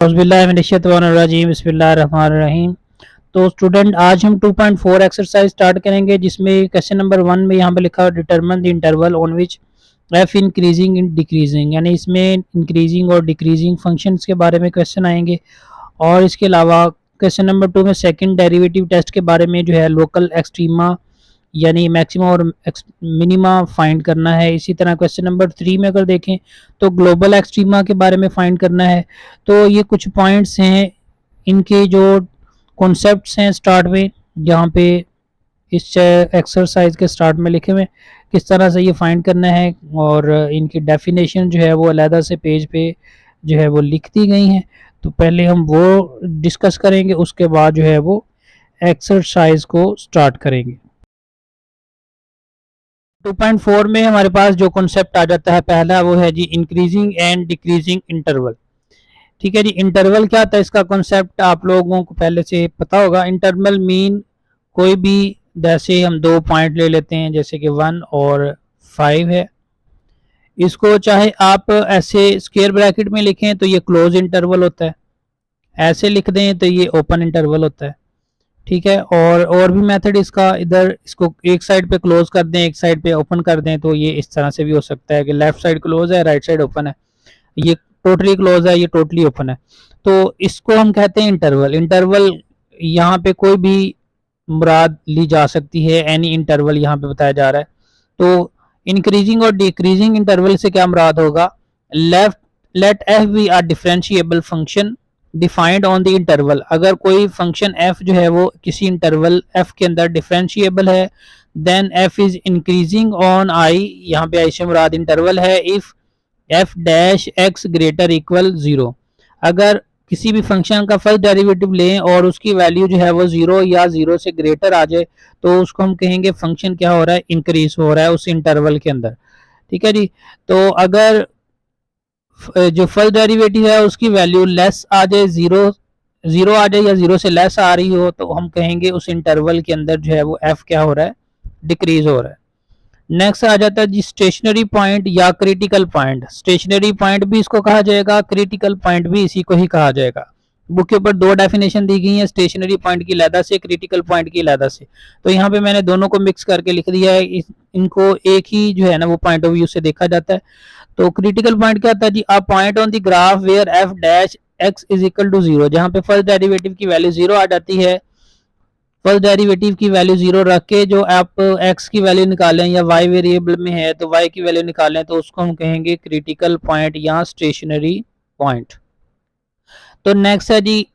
बिस्मिल्लाहिर्रहमानिर्रहीम। तो स्टूडेंट आज हम 2.4 एक्सरसाइज स्टार्ट करेंगे जिसमें क्वेश्चन नंबर 1 में यहाँ पे लिखा हुआ determine the interval on which F increasing in decreasing, यानी इसमें इंक्रीजिंग और डिक्रीजिंग फंक्शंस के बारे में क्वेश्चन आएंगे। और इसके अलावा क्वेश्चन नंबर 2 में सेकंड डेरिवेटिव टेस्ट के बारे में जो है लोकल एक्सट्रीमा यानी मैक्सिमा और मिनिमा फाइंड करना है। इसी तरह क्वेश्चन नंबर 3 में अगर देखें तो ग्लोबल एक्सट्रीमा के बारे में फाइंड करना है। तो ये कुछ पॉइंट्स हैं, इनके जो कॉन्सेप्ट्स हैं स्टार्ट में, जहाँ पे इस एक्सरसाइज के स्टार्ट में लिखे हुए किस तरह से ये फाइंड करना है, और इनकी डेफिनेशन जो है वो अलहदा से पेज पे जो है वो लिख दी गई हैं। तो पहले हम वो डिस्कस करेंगे, उसके बाद जो है वो एक्सरसाइज को स्टार्ट करेंगे। 2.4 में हमारे पास जो कॉन्सेप्ट आ जाता है पहला, वो है जी इंक्रीजिंग एंड डिक्रीजिंग इंटरवल। ठीक है जी, इंटरवल क्या था, इसका कॉन्सेप्ट आप लोगों को पहले से पता होगा। इंटरवल मीन कोई भी, जैसे हम दो पॉइंट ले लेते हैं जैसे कि 1 और 5 है, इसको चाहे आप ऐसे स्क्वायर ब्रैकेट में लिखें तो ये क्लोज इंटरवल होता है, ऐसे लिख दें तो ये ओपन इंटरवल होता है। ठीक है, और भी मेथड इसका, इधर इसको एक साइड पे क्लोज कर दें एक साइड पे ओपन कर दें, तो ये इस तरह से भी हो सकता है कि लेफ्ट साइड क्लोज है राइट साइड ओपन है, ये टोटली क्लोज है ये टोटली ओपन है। तो इसको हम कहते हैं इंटरवल। इंटरवल यहाँ पे कोई भी मुराद ली जा सकती है, एनी इंटरवल यहाँ पे बताया जा रहा है। तो इंक्रीजिंग और डिक्रीजिंग इंटरवल से क्या मुराद होगा, left let F be R differentiable function defined on the interval. अगर कोई फंक्शन f जो है वो किसी इंटरवल f के अंदर डिफरेंशिएबल है, then f is increasing on i, यहाँ पे i से मुराद इंटरवल है, if f dash x greater equal 0। अगर किसी भी फंक्शन का फर्स्ट डेरिवेटिव लें और उसकी वैल्यू जो है वो 0 या 0 से ग्रेटर आ जाए, तो उसको हम कहेंगे फंक्शन क्या हो रहा है, इंक्रीज हो रहा है उस इंटरवल के अंदर। ठीक है जी, तो अगर जो फर्स्ट डेरिवेटिव है उसकी वैल्यू लेस आ जाए, 0 आ जाए या 0 से लेस आ रही हो, तो हम कहेंगे उस इंटरवल के अंदर जो है वो f क्या हो रहा है, डिक्रीज हो रहा है। नेक्स्ट आ जाता है जी स्टेशनरी पॉइंट या क्रिटिकल पॉइंट। स्टेशनरी पॉइंट भी इसको कहा जाएगा, क्रिटिकल पॉइंट भी इसी को ही कहा जाएगा। बुक के ऊपर दो डेफिनेशन दी गई है, स्टेशनरी पॉइंट की अलहदा से, क्रिटिकल पॉइंट की अलहदा से। तो यहाँ पे मैंने दोनों को मिक्स करके लिख दिया है, इनको एक ही जो है ना वो पॉइंट ऑफ व्यू से देखा जाता है। तो क्रिटिकल पॉइंट क्या था जी, a point on the graph where f dash x is equal to 0, जहाँ पे फर्स्ट डेरिवेटिव की वैल्यू 0 आ जाती है। फर्स्ट डेरिवेटिव की वैल्यू 0 रख के जो आप x की वैल्यू निकालें या y वेरिएबल में है तो y की वैल्यू निकालें, तो उसको हम कहेंगे क्रिटिकल पॉइंट या स्टेशनरी पॉइंट। तो नेक्स्ट है जी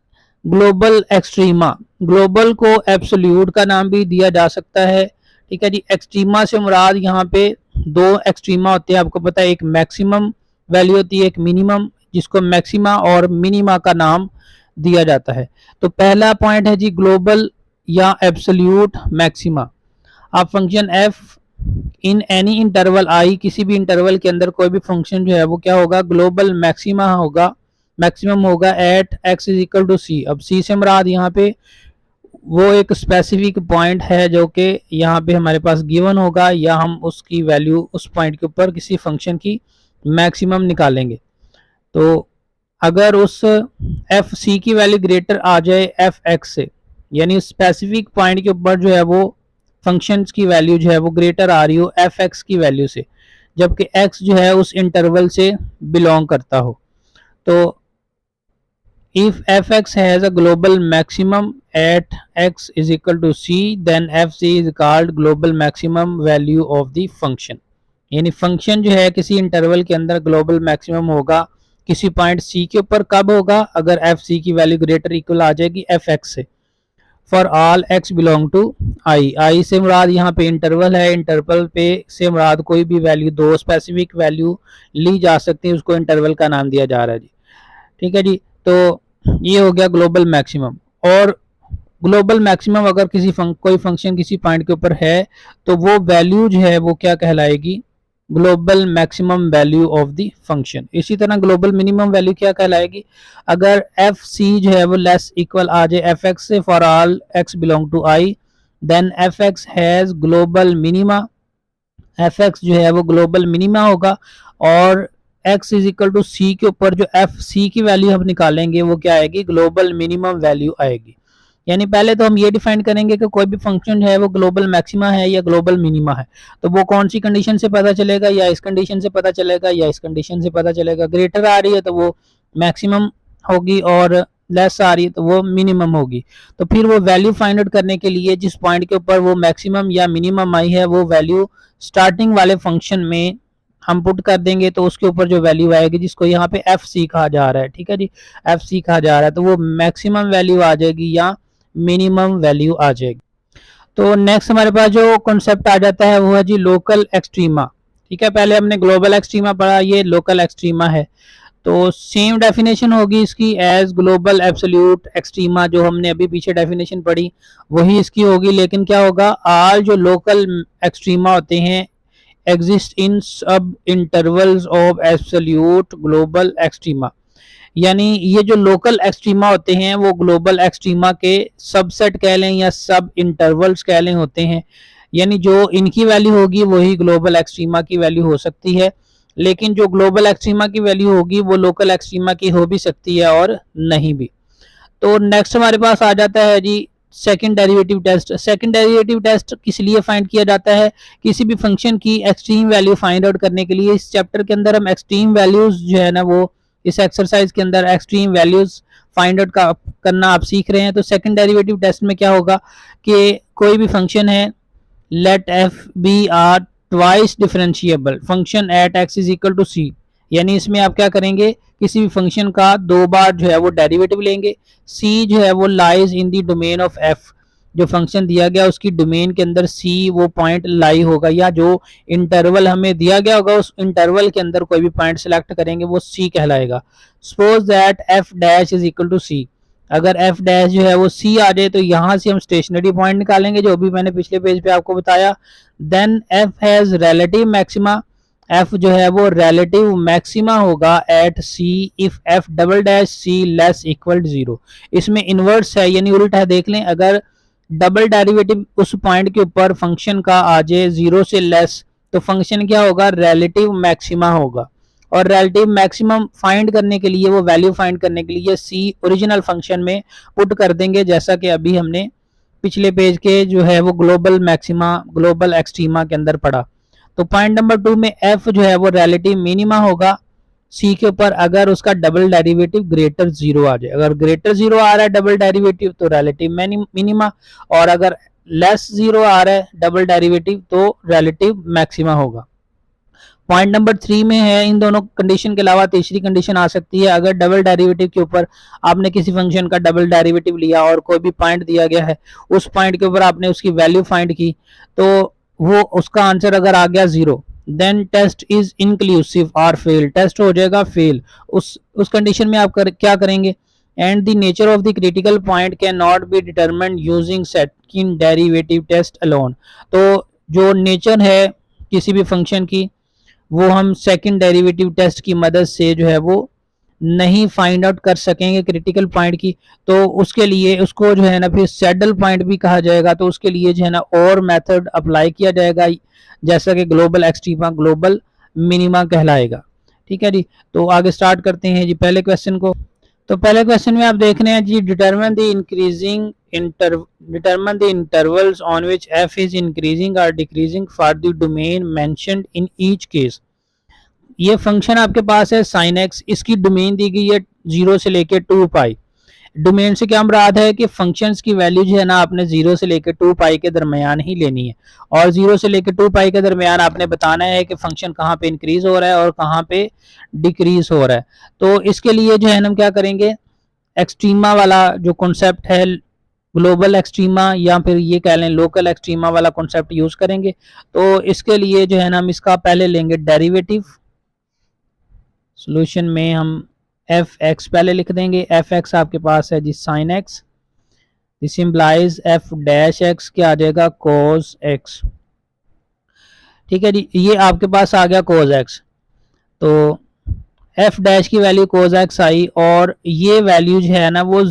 ग्लोबल एक्सट्रीमा। ग्लोबल को एब्सोल्यूट का नाम भी दिया जा सकता है। ठीक है जी, एक्सट्रीमा से मुराद यहाँ पे दो एक्सट्रीमा होते हैं, आपको पता है, एक मैक्सिमम वैल्यू होती है, एक मिनिमम, जिसको मैक्सिमा और मिनिमा का नाम दिया जाता है। तो पहला पॉइंट है जी ग्लोबल या एब्सोल्यूट मैक्सिमा। आप function f in any interval i, किसी भी इंटरवल के अंदर कोई भी फंक्शन जो है वो क्या होगा, ग्लोबल मैक्सिमा होगा, मैक्सिमम होगा at x is equal to c। अब c से मुराद यहाँ पे वो एक स्पेसिफिक पॉइंट है जो कि यहाँ पे हमारे पास गिवन होगा, या हम उसकी वैल्यू उस पॉइंट के ऊपर किसी फंक्शन की मैक्सिमम निकालेंगे। तो अगर उस एफ सी की वैल्यू ग्रेटर आ जाए एफ एक्स से, यानी स्पेसिफिक पॉइंट के ऊपर जो है वो फंक्शंस की वैल्यू जो है वो ग्रेटर आ रही हो एफ एक्स की वैल्यू से, जबकि एक्स जो है उस इंटरवल से बिलोंग करता हो, तो if fx has a global maximum at x is equal to c, then fc is called global maximum value of the function। यानी फंक्शन जो है किसी इंटरवल के अंदर ग्लोबल मैक्सिमम होगा किसी पॉइंट c के ऊपर, कब होगा, अगर fc की वैल्यू ग्रेटर इक्वल आ जाएगी fx से, for all x belong to i से मुराद यहाँ पे इंटरवल है, इंटरवल पे से मुराद कोई भी वैल्यू, दो स्पेसिफिक वैल्यू ली जा सकती है, उसको इंटरवल का नाम दिया जा रहा है जी। ठीक है जी, तो ये हो गया ग्लोबल मैक्सिमम। और ग्लोबल मैक्सिमम अगर किसी कोई फंक्शन किसी पॉइंट के ऊपर है तो वो वैल्यू जो है वो क्या कहलाएगी, global maximum value of the function. इसी तरह ग्लोबल मिनिमम वैल्यू क्या कहलाएगी, अगर एफ सी जो है वो लेस इक्वल आ जाए एफ एक्स से, for all X belong to I, then F X has global minima, F X जो है वो ग्लोबल मिनिमा होगा, और x is equal to C के ऊपर जो एफ सी की वैल्यू हम निकालेंगे वो क्या आएगी, ग्लोबल मिनिमम वैल्यू आएगी। यानी पहले तो हम ये डिफाइन करेंगे कि कोई भी फंक्शन है वो ग्लोबल मैक्सिमा है या ग्लोबल मिनिमा है। तो वो कौन सी कंडीशन से पता चलेगा, या इस कंडीशन से पता चलेगा या इस कंडीशन से पता चलेगा। ग्रेटर आ रही है तो वो मैक्सिमम होगी और लेस आ रही है तो वो मिनिमम होगी। तो फिर वो वैल्यू फाइंड आउट करने के लिए जिस पॉइंट के ऊपर वो मैक्सिमम या मिनिमम आई है वो वैल्यू स्टार्टिंग वाले फंक्शन में हम पुट कर देंगे, तो उसके ऊपर जो वैल्यू आएगी जिसको यहाँ पे एफ सी कहा जा रहा है, ठीक है जी, एफ सी कहा जा रहा है, तो वो मैक्सिमम वैल्यू आ जाएगी या मिनिमम वैल्यू आ जाएगी। तो नेक्स्ट हमारे पास जो कॉन्सेप्ट आ जाता है वो है जी लोकल एक्सट्रीमा। ठीक है, पहले हमने ग्लोबल एक्सट्रीमा पढ़ा, ये लोकल एक्सट्रीमा है। तो सेम डेफिनेशन होगी इसकी एज ग्लोबल एब्सोल्यूट एक्सट्रीमा, जो हमने अभी पीछे डेफिनेशन पढ़ी वही इसकी होगी। लेकिन क्या होगा, ऑल जो लोकल एक्सट्रीमा होते हैं एग्जिस्ट इन सब intervals of absolute global extrema. यानी ये जो लोकल एक्सट्रीमा होते हैं वो ग्लोबल एक्सट्रीमा के सबसेट कह लें या सब इंटरवल्स कह लें होते हैं। यानी जो इनकी वैल्यू होगी वही ग्लोबल एक्सट्रीमा की वैल्यू हो सकती है, लेकिन जो ग्लोबल एक्सट्रीमा की वैल्यू होगी वो लोकल एक्सट्रीमा की हो भी सकती है और नहीं भी। तो नेक्स्ट हमारे पास आ जाता है जी second derivative test. Second derivative test किस लिए फाइंड किया जाता है, किसी भी फंक्शन की एक्सट्रीम वैल्यू फाइंड आउट करने के लिए। इस चैप्टर के अंदर हम एक्सट्रीम वैल्यूज जो है ना वो इस एक्सरसाइज के अंदर एक्सट्रीम वैल्यूज फाइंड आउट करना आप सीख रहे हैं। तो सेकंड डेरिवेटिव टेस्ट में क्या होगा कि कोई भी फंक्शन है, let F be are twice differentiable function at x is equal to c. यानी इसमें आप क्या करेंगे, किसी भी फंक्शन का दो बार जो है वो डेरिवेटिव लेंगे। सी जो है वो lies in the domain of F, जो फंक्शन दिया गया उसकी डोमेन के अंदर सी वो पॉइंट लाई होगा, या जो इंटरवल हमें दिया गया होगा उस इंटरवल के अंदर कोई भी पॉइंट सिलेक्ट करेंगे वो सी कहलाएगा। Suppose that f dash is equal to c. अगर एफ डैश जो है वो सी आ जाए तो यहाँ से हम स्टेशनरी पॉइंट निकालेंगे, जो अभी मैंने पिछले पेज पे आपको बताया। Then F has relative maxima, F जो है वो रिलेटिव मैक्सिमा होगा at C if F double dash C less equal zero. इसमें इनवर्स है यानी उल्टा है, देख लें, अगर डबल डेरिवेटिव उस पॉइंट के ऊपर फंक्शन का आ जाए जीरो से लेस तो फंक्शन क्या होगा, रिलेटिव मैक्सिमा होगा। और रिलेटिव मैक्सिमम फाइंड करने के लिए, वो वैल्यू फाइंड करने के लिए सी ओरिजिनल फंक्शन में पुट कर देंगे, जैसा कि अभी हमने पिछले पेज के जो है वो ग्लोबल मैक्सिमा ग्लोबल एक्सट्रीमा के अंदर पढ़ा। तो पॉइंट नंबर 2 में एफ जो है वो रिलेटिव मिनिमा होगा सी के ऊपर अगर उसका डबल डेरिवेटिव ग्रेटर जीरो आ जाए। अगर ग्रेटर जीरो आ रहा है डबल डेरिवेटिव तो रिलेटिव मिनिमा, और अगर लेस जीरो आ रहा है डबल डेरिवेटिव तो रिलेटिव मैक्सिमा होगा। पॉइंट नंबर 3 में है, इन दोनों कंडीशन के अलावा तीसरी कंडीशन आ सकती है। अगर डबल डेरिवेटिव के ऊपर आपने किसी फंक्शन का डबल डेरिवेटिव लिया और कोई भी पॉइंट दिया गया है, उस पॉइंट के ऊपर आपने उसकी वैल्यू फाइंड की, तो वो उसका आंसर अगर आ गया zero, then test is inclusive और फेल, टेस्ट हो जाएगा फेल। उस कंडीशन में आप क्या करेंगे, and the nature of the critical point can not be determined using second derivative test alone. तो जो नेचर है किसी भी फंक्शन की वो हम सेकंड डेरिवेटिव टेस्ट की मदद से जो है वो नहीं फाइंड आउट कर सकेंगे क्रिटिकल पॉइंट की। तो उसके लिए उसको जो है ना फिर सैडल पॉइंट भी कहा जाएगा। तो उसके लिए जो है ना और मेथड अप्लाई किया जाएगा, जैसा कि ग्लोबल एक्सट्रीमा ग्लोबल मिनिमा कहलाएगा। ठीक है जी, तो आगे स्टार्ट करते हैं जी पहले क्वेश्चन को। तो पहले क्वेश्चन में आप देख रहे हैं जी, determine the intervals on which f is increasing और decreasing for the domain mentioned in each case. ये फंक्शन आपके पास है sin x, इसकी डोमेन दी गई है 0 से लेके 2 पाई। डोमेन से क्या मुराद है कि फंक्शंस की वैल्यू जो है ना आपने 0 से लेकर 2 पाई के दरमियान ही लेनी है, और 0 से लेकर 2 पाई के दरमियान आपने बताना है कि फंक्शन कहाँ पे इंक्रीज हो रहा है और कहाँ पे डिक्रीज हो रहा है। तो इसके लिए जो है हम क्या करेंगे, एक्सट्रीमा वाला जो कॉन्सेप्ट है, ग्लोबल एक्सट्रीमा या फिर ये कह लें लोकल एक्सट्रीमा वाला कॉन्सेप्ट यूज करेंगे। तो इसके लिए जो है ना हम इसका पहले लेंगे डेरिवेटिव। सॉल्यूशन में हम एफ एक्स पहले लिख देंगे। एफ एक्स आपके पास है जी sine x, this implies F dash x क्या आ जाएगा, कोस एक्स। ठीक है जी, ये आपके पास आ गया कोस एक्स। तो एफ डैश की वैल्यू कोस एक्स आई, और ये वैल्यू जो है ना वो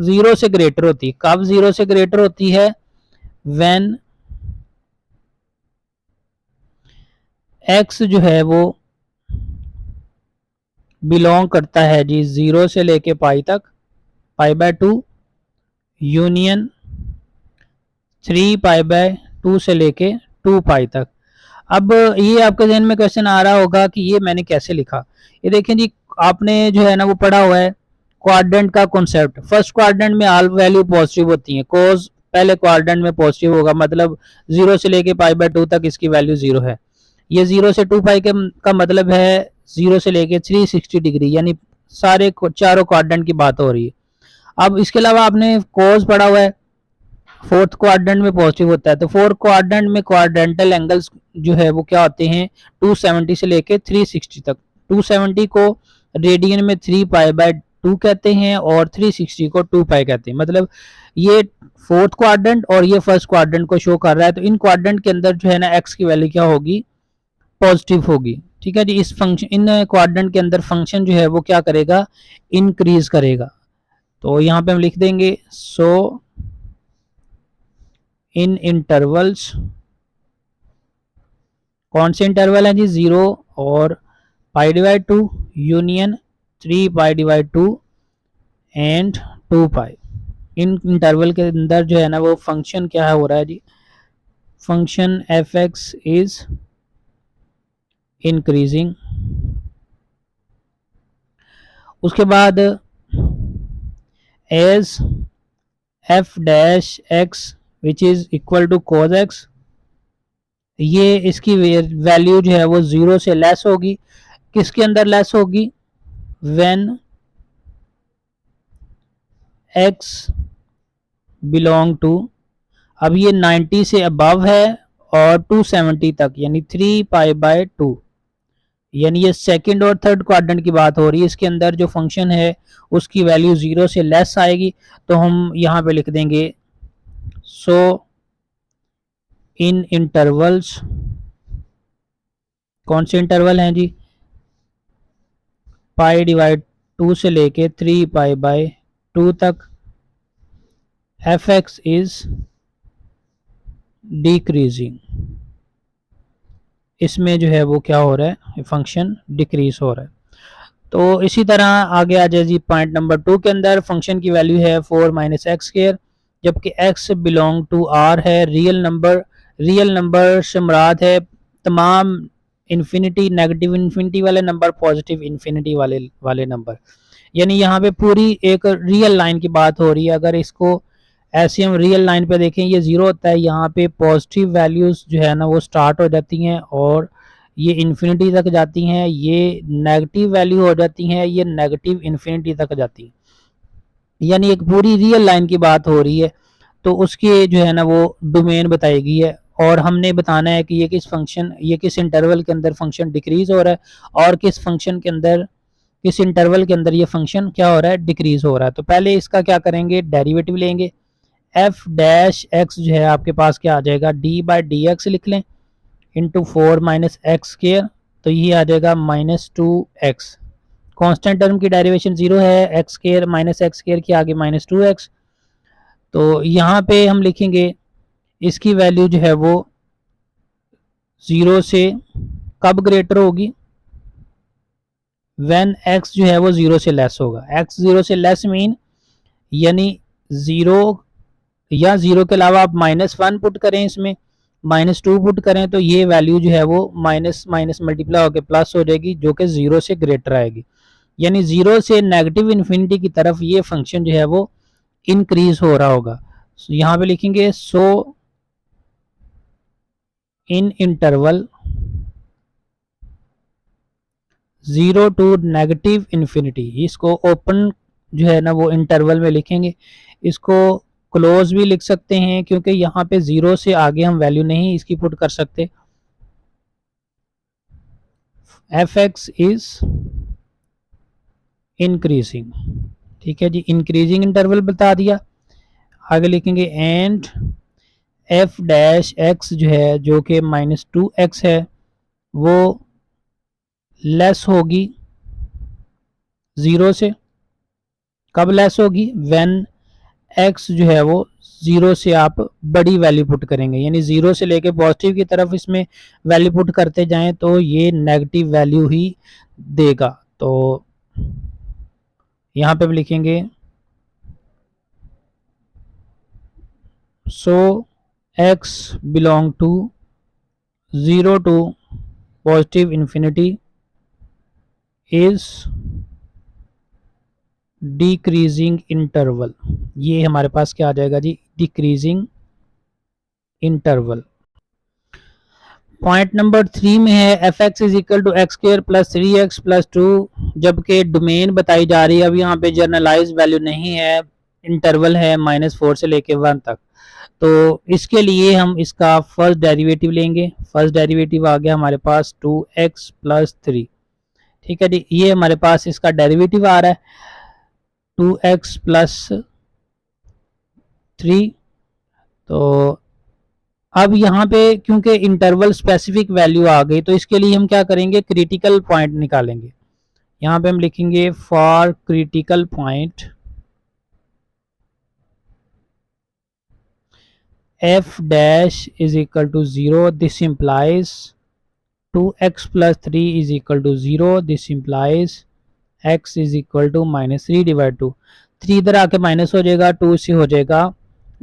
0 से ग्रेटर होती है। कब 0 से ग्रेटर होती है, व्हेन एक्स जो है वो बिलोंग करता है जी 0 से लेके पाई तक, π/2 यूनियन 3π/2 से लेके 2π तक। अब ये आपके जहन में क्वेश्चन आ रहा होगा कि ये मैंने कैसे लिखा। ये देखें जी, आपने जो है ना वो पढ़ा हुआ है क्वाड्रेंट का कॉन्सेप्ट। फर्स्ट क्वाड्रेंट में ऑल वैल्यू पॉजिटिव होती है, कोस पहले क्वाड्रेंट में पॉजिटिव होगा, मतलब 0 से लेके π/2 तक इसकी वैल्यू 0 है। ये 0 से 2π का मतलब है 0 से लेके 360 डिग्री, यानी सारे चारों क्वाड्रेंट की बात हो रही है। अब इसके अलावा आपने कोस पढ़ा हुआ है, फोर्थ क्वाड्रेंट में पॉजिटिव होता है, तो फोर्थ क्वाड्रेंट में क्वाड्रेंटल एंगल्स जो है वो क्या होते हैं 270 से लेके 360 तक। 270 को रेडियन में 3π/2 कहते हैं और 360 को 2π कहते हैं। मतलब ये फोर्थ क्वाड्रेंट और ये फर्स्ट क्वाड्रेंट को शो कर रहा है। तो इन क्वाड्रेंट के अंदर जो है ना एक्स की वैल्यू क्या होगी, पॉजिटिव होगी। ठीक है जी, इस फंक्शन इन क्वाड्रेंट के अंदर फंक्शन जो है वो क्या करेगा, इंक्रीज करेगा। तो यहाँ पे हम लिख देंगे सो इन इंटरवल्स, कौन से इंटरवल है जी, 0 और π/2 यूनियन 3π/2 एंड 2π। इन इंटरवल के अंदर जो है ना वो फंक्शन क्या है हो रहा है जी, फंक्शन f(x) इज इंक्रीजिंग। उसके बाद as f(x) which is equal to cos x, ये इसकी वैल्यू जो है वो 0 से लेस होगी। किसके अंदर लेस होगी, व्हेन x बिलोंग टू, अब ये 90 से अबव है और 270 तक, यानी 3π/2, यानी ये सेकंड और थर्ड क्वाड्रेंट की बात हो रही है। इसके अंदर जो फंक्शन है उसकी वैल्यू 0 से लेस आएगी। तो हम यहाँ पे लिख देंगे सो इन इंटरवल्स, कौन से इंटरवल हैं जी, π/2 से लेके 3π/2 तक, f(x) इज डिक्रीजिंग। इसमें जो है वो क्या हो रहा है, फंक्शन डिक्रीज हो रहा है। तो इसी तरह आगे आ जाए जी पॉइंट नंबर 2 के अंदर फंक्शन की वैल्यू है 4 - x², जबकि x बिलोंग टू r है, रियल नंबर। रियल नंबर से मुराद है तमाम इन्फिनिटी, नेगेटिव इन्फिनिटी वाले नंबर, पॉजिटिव इन्फिनिटी वाले नंबर, यानी यहाँ पे पूरी एक रियल लाइन की बात हो रही है। अगर इसको ऐसे हम रियल लाइन पे देखें, ये 0 होता है, यहाँ पे पॉजिटिव वैल्यूज जो है ना वो स्टार्ट हो जाती हैं और ये इन्फिनिटी तक जाती हैं, ये नेगेटिव वैल्यू हो जाती हैं, ये नेगेटिव इन्फिनिटी तक जाती है, यानी एक पूरी रियल लाइन की बात हो रही है। तो उसके जो है ना वो डोमेन बताई गई है और हमने बताना है कि ये किस फंक्शन, ये किस इंटरवल के अंदर फंक्शन डिक्रीज हो रहा है और किस फंक्शन के अंदर, किस इंटरवल के अंदर ये फंक्शन क्या हो रहा है, डिक्रीज हो रहा है। तो पहले इसका क्या करेंगे, डेरिवेटिव लेंगे। f(x) जो है आपके पास क्या आ जाएगा, d/dx लिख लें इंटू 4 - x², तो ये आ जाएगा -2x। कांस्टेंट टर्म की डेरिवेशन 0 है, x² - x² के आगे -2x। तो यहाँ पे हम लिखेंगे इसकी वैल्यू जो है वो 0 से कब ग्रेटर होगी, व्हेन x जो है वो 0 से लेस होगा। x 0 से लेस मीन यानी 0 या 0 के अलावा आप -1 पुट करें, इसमें -2 पुट करें, तो ये वैल्यू जो है वो माइनस माइनस मल्टीप्लाई होकर प्लस हो जाएगी, जो कि 0 से ग्रेटर आएगी। यानी 0 से नेगेटिव इन्फिनिटी की तरफ ये फंक्शन जो है वो इंक्रीज हो रहा होगा। यहाँ पे लिखेंगे so in interval 0 to negative infinity, इसको ओपन जो है ना वो इंटरवल में लिखेंगे, इसको क्लोज भी लिख सकते हैं क्योंकि यहाँ पे 0 से आगे हम वैल्यू नहीं इसकी पुट कर सकते। f(x) इज इंक्रीजिंग, ठीक है जी, इंक्रीजिंग इंटरवल बता दिया। आगे लिखेंगे एंड f(x) जो है जो कि -2x है वो लेस होगी 0 से। कब लेस होगी, व्हेन x जो है वो 0 से आप बड़ी वैल्यू पुट करेंगे, यानी 0 से लेके पॉजिटिव की तरफ इसमें वैल्यू पुट करते जाएं तो ये नेगेटिव वैल्यू ही देगा। तो यहाँ पे हम लिखेंगे so x belong to 0 to positive infinity is decreasing interval. ये हमारे पास क्या आ जाएगा जी, डिक्रीजिंग इंटरवल। पॉइंट नंबर 3 में है F x is equal to X square plus 3x plus 2, जबकि डोमेन बताई जा रही है। अब यहाँ पे जर्नलाइज वैल्यू नहीं है, इंटरवल है -4 से लेके 1 तक। तो इसके लिए हम इसका फर्स्ट डेरिवेटिव लेंगे। फर्स्ट डेरिवेटिव आ गया हमारे पास 2x प्लस 3। ठीक है जी, ये हमारे पास इसका डेरिवेटिव आ रहा है 2x प्लस 3। तो अब यहाँ पे क्योंकि इंटरवल स्पेसिफिक वैल्यू आ गई, तो इसके लिए हम क्या करेंगे, क्रिटिकल पॉइंट निकालेंगे। यहाँ पे हम लिखेंगे for critical point f dash is equal to 0, this implies 2x plus 3 is equal to 0, this implies x is equal to -3 divide 2। 3 इधर आके माइनस हो जाएगा, 2 से हो जाएगा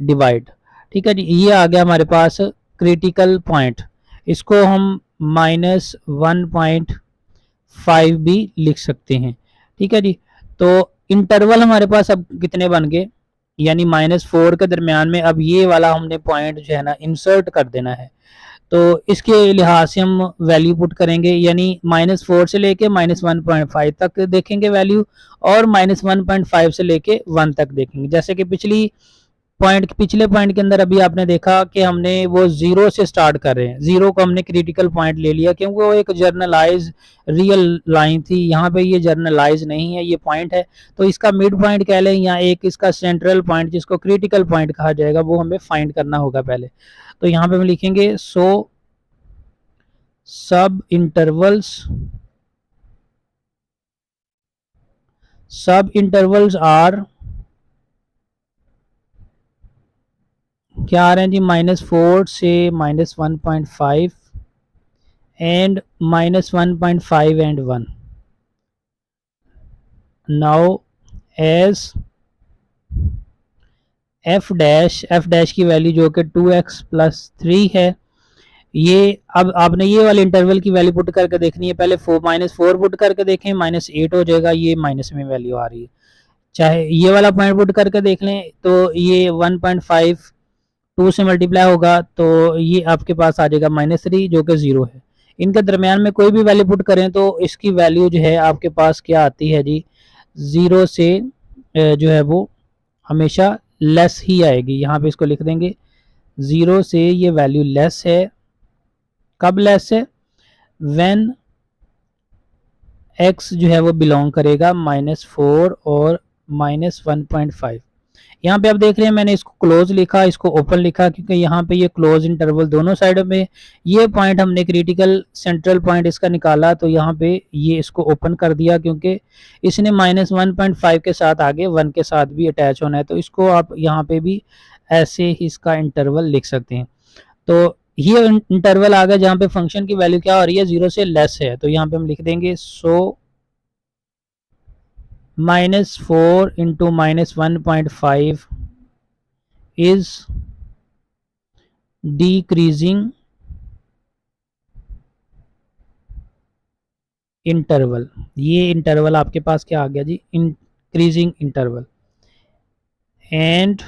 डिवाइड। ठीक है जी, ये आ गया हमारे पास क्रिटिकल पॉइंट। इसको हम -1.5 भी लिख सकते हैं। ठीक है जी, तो इंटरवल हमारे पास अब कितने बन गए, यानी -4 के दरमियान में अब ये वाला हमने पॉइंट जो है ना इंसर्ट कर देना है। तो इसके लिहाज से हम वैल्यू पुट करेंगे, यानी -4 से लेके -1.5 तक देखेंगे वैल्यू, और -1.5 से लेके 1 तक देखेंगे। जैसे कि पिछले पॉइंट के अंदर अभी आपने देखा कि हमने वो 0 से स्टार्ट कर रहे हैं। 0 को हमने क्रिटिकल पॉइंट ले लिया क्योंकि वो एक जर्नलाइज रियल लाइन थी। यहाँ पे ये जर्नलाइज नहीं है, ये पॉइंट है, तो इसका मिड पॉइंट कह लें या एक इसका सेंट्रल पॉइंट जिसको क्रिटिकल पॉइंट कहा जाएगा, वो हमें फाइंड करना होगा पहले। तो यहाँ पे हम लिखेंगे सो सब इंटरवल्स आर, क्या आ रहे हैं जी, -4 से -1.5 and -1.5 and 1। Now as F dash की वैल्यू जो कि 2x प्लस 3 है, ये अब आपने ये वाले इंटरवल की वैल्यू पुट करके देखनी है। पहले -4 पुट करके देखें, -8 हो जाएगा, ये माइनस में वैल्यू आ रही है। चाहे ये वाला पॉइंट पुट करके देख लें तो ये 1.5 2 से मल्टीप्लाई होगा, तो ये आपके पास आ जाएगा -3 जो कि 0 है। इनके दरमियान में कोई भी वैल्यू पुट करें तो इसकी वैल्यू जो है आपके पास क्या आती है जी, 0 से जो है वो हमेशा लेस ही आएगी। यहाँ पे इसको लिख देंगे 0 से ये वैल्यू लेस है। कब लेस है, व्हेन x जो है वो बिलोंग करेगा -4 और -1.5। यहाँ पे आप देख रहे हैं मैंने इसको क्लोज लिखा, इसको ओपन लिखा, क्योंकि यहाँ पे ये क्लोज इंटरवल दोनों साइडों में। ये पॉइंट हमने क्रिटिकल सेंट्रल पॉइंट इसका निकाला, तो यहाँ पे ये इसको ओपन कर दिया क्योंकि इसने -1.5 के साथ आगे 1 के साथ भी अटैच होना है। तो इसको आप यहाँ पे भी ऐसे ही इसका इंटरवल लिख सकते हैं। तो ये इंटरवल आ गया जहाँ पे फंक्शन की वैल्यू क्या हो रही है, 0 से लेस है। तो यहाँ पे हम लिख देंगे so -4 into -1.5 is decreasing interval. ये इंटरवल आपके पास क्या आ गया जी, increasing interval. And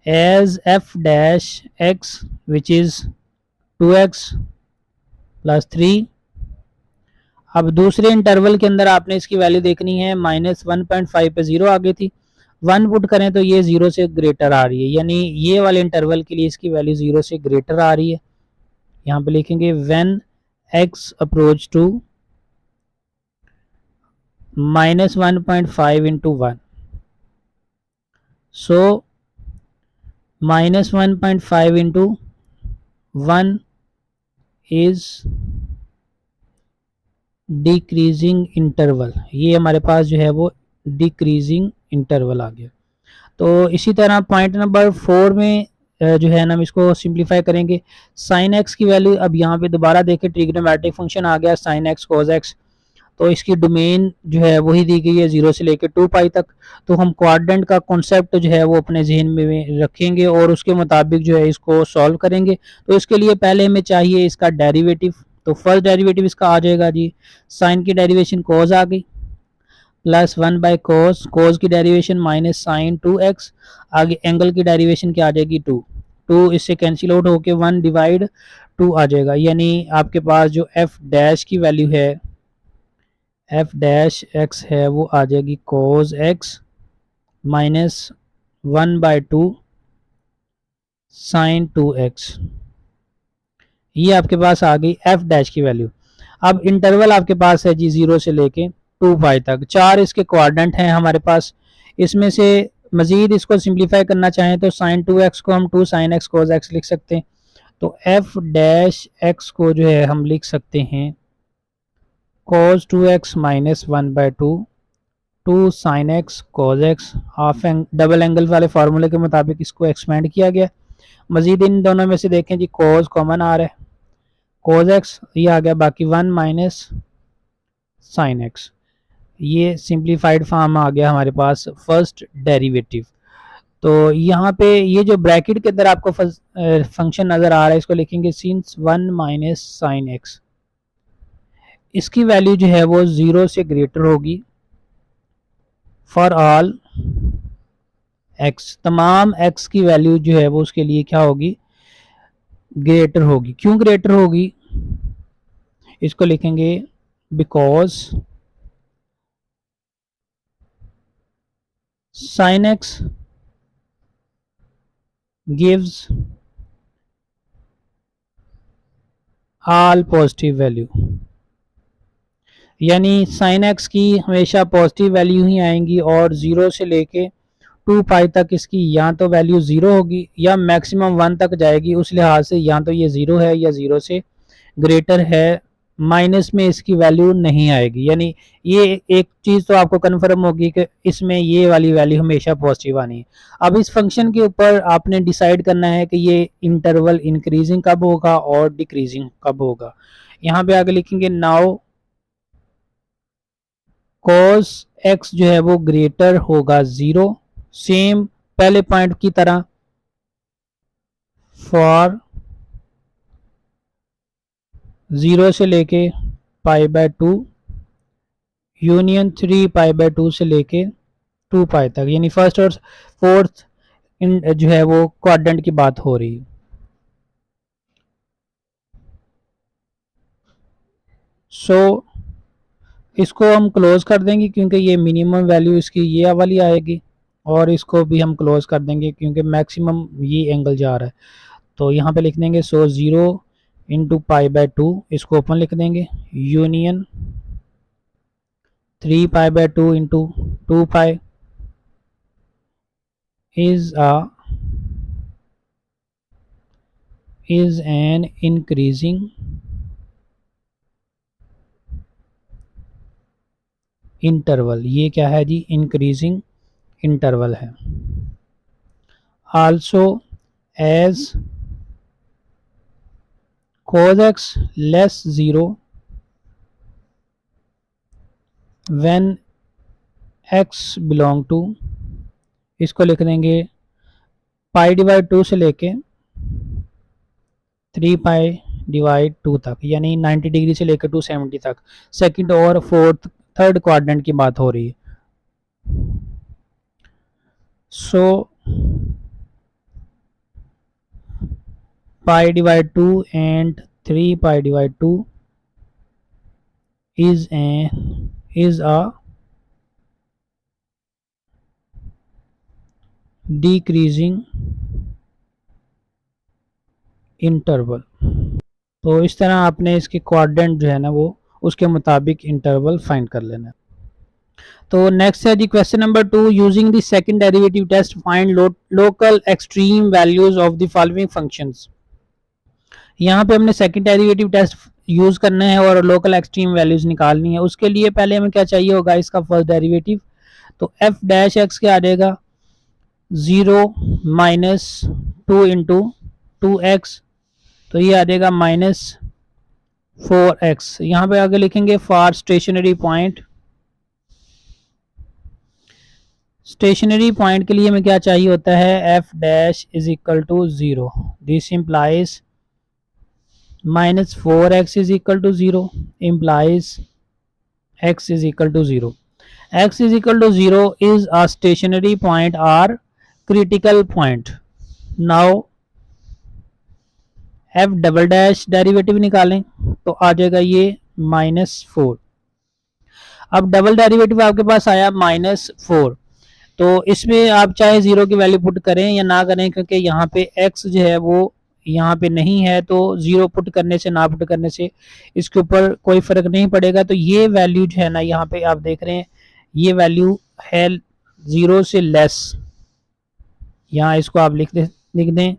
as F dash x which is 2x plus 3। अब दूसरे इंटरवल के अंदर आपने इसकी वैल्यू देखनी है, -1.5 पे 0 आ गई थी, 1 पुट करें तो ये 0 से ग्रेटर आ रही है, यानी ये वाले इंटरवल के लिए इसकी वैल्यू 0 से ग्रेटर आ रही है। यहाँ पे लिखेंगे when x approach to -1.5 into 1, so -1.5 into 1 is decreasing interval. ये हमारे पास जो है वो डिक्रीजिंग इंटरवल आ गया। तो इसी तरह पॉइंट नंबर 4 में जो है ना हम इसको सिंप्लीफाई करेंगे। साइन एक्स की वैल्यू अब यहाँ पे दोबारा देखें, ट्रिग्नोमेट्रिक फंक्शन आ गया साइन एक्स कोस एक्स, तो इसकी डोमेन जो है वही दी गई है 0 से लेकर 2 पाई तक। तो हम क्वाड्रेंट का कॉन्सेप्ट जो है वो अपने जहन में रखेंगे और उसके मुताबिक जो है इसको सॉल्व करेंगे। तो इसके लिए पहले हमें चाहिए इसका डेरिवेटिव। तो फर्स्ट डेरिवेटिव इसका आ जाएगा जी, साइन की डेरिवेशन कोस आ गई प्लस 1 बाय कोस, कोस की डेरिवेशन माइनस साइन 2x, आगे एंगल की डेरिवेशन क्या आ जाएगी 2, 2 इससे कैंसिल आउट होके 1 डिवाइड 2 आ जाएगा। यानी आपके पास जो एफ डैश की वैल्यू है, एफ डैश एक्स है, वो आ जाएगी cos X minus 1 by 2 sine 2x। ये आपके पास आ गई एफ डैश की वैल्यू। अब इंटरवल आपके पास है जी 0 से लेके 2 पाई तक, 4 इसके क्वाड्रेंट हैं हमारे पास। इसमें से मजीद इसको सिंप्लीफाई करना चाहें तो साइन 2x को हम 2 साइन एक्स कोस एक्स लिख सकते हैं। तो एफ डैश एक्स को जो है हम लिख सकते हैं cos 2x minus 1 by 2 2 sine X cos X. Half double angle वाले फार्मूले के मुताबिक इसको एक्सपेंड किया गया। मजीद इन दोनों में से देखें जी, कोस कॉमन आ रहा है, कोस एक्स ये आ गया, बाकी 1 माइनस साइन एक्स। ये सिंप्लीफाइड फॉर्म आ गया हमारे पास फर्स्ट डेरिवेटिव। तो यहाँ पे ये जो ब्रैकेट के अंदर आपको फंक्शन नज़र आ रहा है, इसको लिखेंगे सिंस 1 माइनस साइन एक्स। इसकी वैल्यू जो है वो 0 से ग्रेटर होगी फॉर ऑल एक्स, तमाम एक्स की वैल्यू जो है वो उसके लिए क्या होगी, ग्रेटर होगी। क्यों ग्रेटर होगी, इसको लिखेंगे because sine x gives all positive value. यानी साइन एक्स की हमेशा पॉजिटिव वैल्यू ही आएंगी और 0 से लेके 2 पाई तक इसकी या तो वैल्यू 0 होगी या मैक्सिमम 1 तक जाएगी। उस लिहाज से या तो ये 0 है या 0 से ग्रेटर है, माइनस में इसकी वैल्यू नहीं आएगी। यानी ये एक चीज़ तो आपको कन्फर्म होगी कि इसमें ये वाली वैल्यू हमेशा पॉजिटिव आनी है। अब इस फंक्शन के ऊपर आपने डिसाइड करना है कि ये इंटरवल इंक्रीजिंग कब होगा और डिक्रीजिंग कब होगा। यहाँ पे आगे लिखेंगे नाउ cos x जो है वो ग्रेटर होगा 0, सेम पहले पॉइंट की तरह, फॉर 0 से लेके पाई बाय 2 यूनियन 3 पाई बाय 2 से लेके 2 पाई तक। यानी फर्स्ट और फोर्थ जो है वो क्वाड्रेंट की बात हो रही है। सो इसको हम क्लोज कर देंगे क्योंकि ये मिनिमम वैल्यू इसकी ये वाली आएगी, और इसको भी हम क्लोज कर देंगे क्योंकि मैक्सिमम ये एंगल जा रहा है। तो यहाँ पे लिख देंगे सो 0 इंटू पाई बाय 2, इसको ओपन लिख देंगे, union 3 pi by 2 into 2 pi is an increasing interval. ये क्या है जी, इंक्रीजिंग इंटरवल है। Also as cos x less 0 when x belong to, इसको लिख देंगे पाई डिवाइड 2 से लेके 3 पाई डिवाइड 2 तक, यानी 90 डिग्री से लेकर 270 तक। सेकंड और फोर्थ थर्ड क्वाड्रेंट की बात हो रही है। So pi divide 2 and 3 pi divide 2 is a decreasing interval. तो इस तरह आपने इसके क्वाड्रेंट जो है ना वो उसके मुताबिक इंटरवल फाइंड कर लेना है। तो नेक्स्ट है जी question number 2, using the second derivative test find local extreme values of the following functions. यहाँ पे हमने सेकंड डेरिवेटिव टेस्ट यूज करना है और लोकल एक्सट्रीम वैल्यूज निकालनी है। उसके लिए पहले हमें क्या चाहिए होगा, इसका फर्स्ट डेरिवेटिव। तो एफ डैश एक्स क्या आ जाएगा, 0 माइनस 2 इंटू 2x, तो ये आ जाएगा माइनस 4x। यहाँ पे आगे लिखेंगे for stationary point. Stationary point के लिए हमें क्या चाहिए होता है, F dash is equal to 0। This implies -4x is equal to 0 implies x is equal to 0. x is equal to 0 is a stationary point or critical point. Now f double dash derivative निकालें तो आ जाएगा ये -4। अब double derivative आपके पास आया -4, तो इसमें आप चाहे 0 की वैल्यू पुट करें या ना करें, क्योंकि यहाँ पे x जो है वो यहाँ पे नहीं है, तो 0 पुट करने से ना पुट करने से इसके ऊपर कोई फर्क नहीं पड़ेगा। तो ये वैल्यू जो है ना, यहाँ पे आप देख रहे हैं ये वैल्यू है 0 से लेस। यहाँ इसको आप लिख दें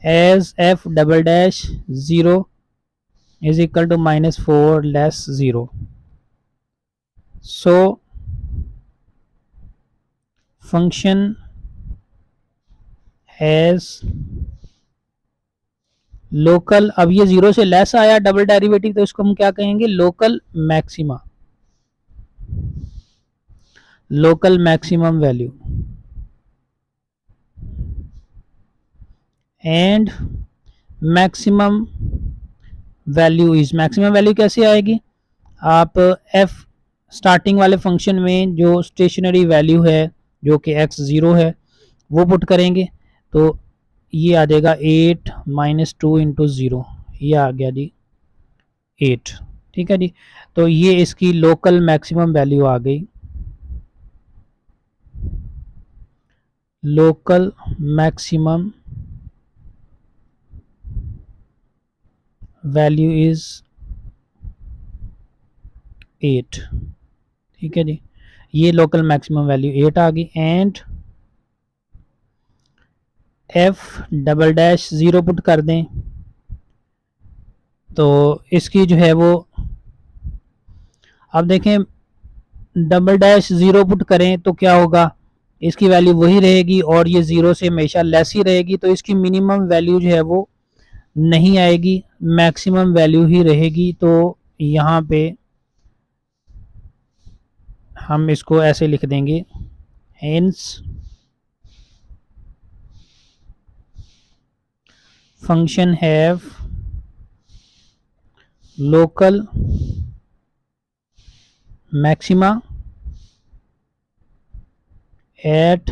as F double dash 0 is equal to -4 less 0। So function has local, अब ये 0 से लेस आया डबल डेरिवेटिव, तो इसको हम क्या कहेंगे, local maxima, local maximum value. And maximum value is, maximum value कैसे आएगी, आप एफ स्टार्टिंग वाले फंक्शन में जो स्टेशनरी वैल्यू है जो कि x0 है वो पुट करेंगे, तो ये आ जाएगा 8 - 2 × 0, ये आ गया जी 8। ठीक है जी, तो ये इसकी लोकल मैक्सिमम वैल्यू आ गई। Local maximum value is 8। ठीक है जी, ये लोकल मैक्सिमम वैल्यू 8 आ गई। And F double dash 0 put कर दें तो इसकी जो है वो, अब देखें डबल डैश 0 पुट करें तो क्या होगा, इसकी वैल्यू वही रहेगी और ये 0 से हमेशा लेस ही रहेगी, तो इसकी मिनिमम वैल्यू जो है वो नहीं आएगी, मैक्सिमम वैल्यू ही रहेगी। तो यहाँ पे हम इसको ऐसे लिख देंगे, hence function have local maxima at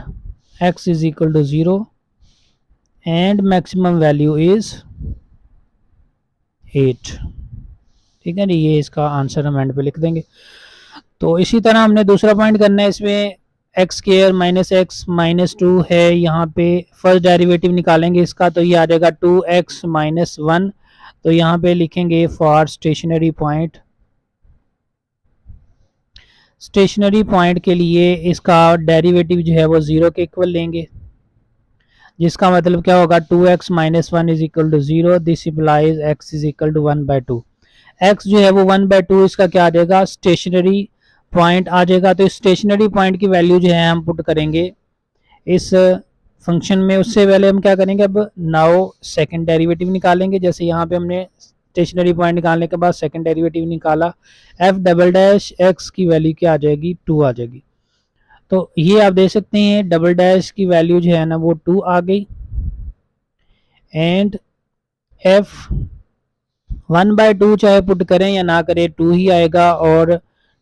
x is equal to 0 and maximum value is 8। ठीक है जी, ये इसका आंसर हम एंड पे लिख देंगे। तो इसी तरह हमने दूसरा पॉइंट करना है, इसमें x² - x - 2 है, यहाँ पे फर्स्ट डेरिवेटिव निकालेंगे इसका, तो ये आ जाएगा 2x - 1। तो यहाँ पे लिखेंगे for stationary point. Stationary point के लिए इसका डेरिवेटिव जो है वो 0 के इक्वल लेंगे, जिसका मतलब क्या होगा, 2x - 1 is equal to 0। This implies x is equal to 1/2। x जो है वो 1/2 इसका क्या आ जाएगा, स्टेशनरी पॉइंट आ जाएगा। तो स्टेशनरी पॉइंट की वैल्यू जो है हम पुट करेंगे इस फंक्शन में। उससे पहले हम क्या करेंगे, अब नाउ सेकंड डेरिवेटिव निकालेंगे। जैसे यहाँ पे हमने स्टेशनरी पॉइंट निकालने के बाद सेकंड डेरिवेटिव निकाला, एफ डबल डैश एक्स की वैल्यू क्या आ जाएगी, 2 आ जाएगी। तो ये आप देख सकते हैं डबल डैश की वैल्यू जो है ना वो 2 आ गई। एंड एफ 1/2 चाहे पुट करें या ना करें 2 ही आएगा, और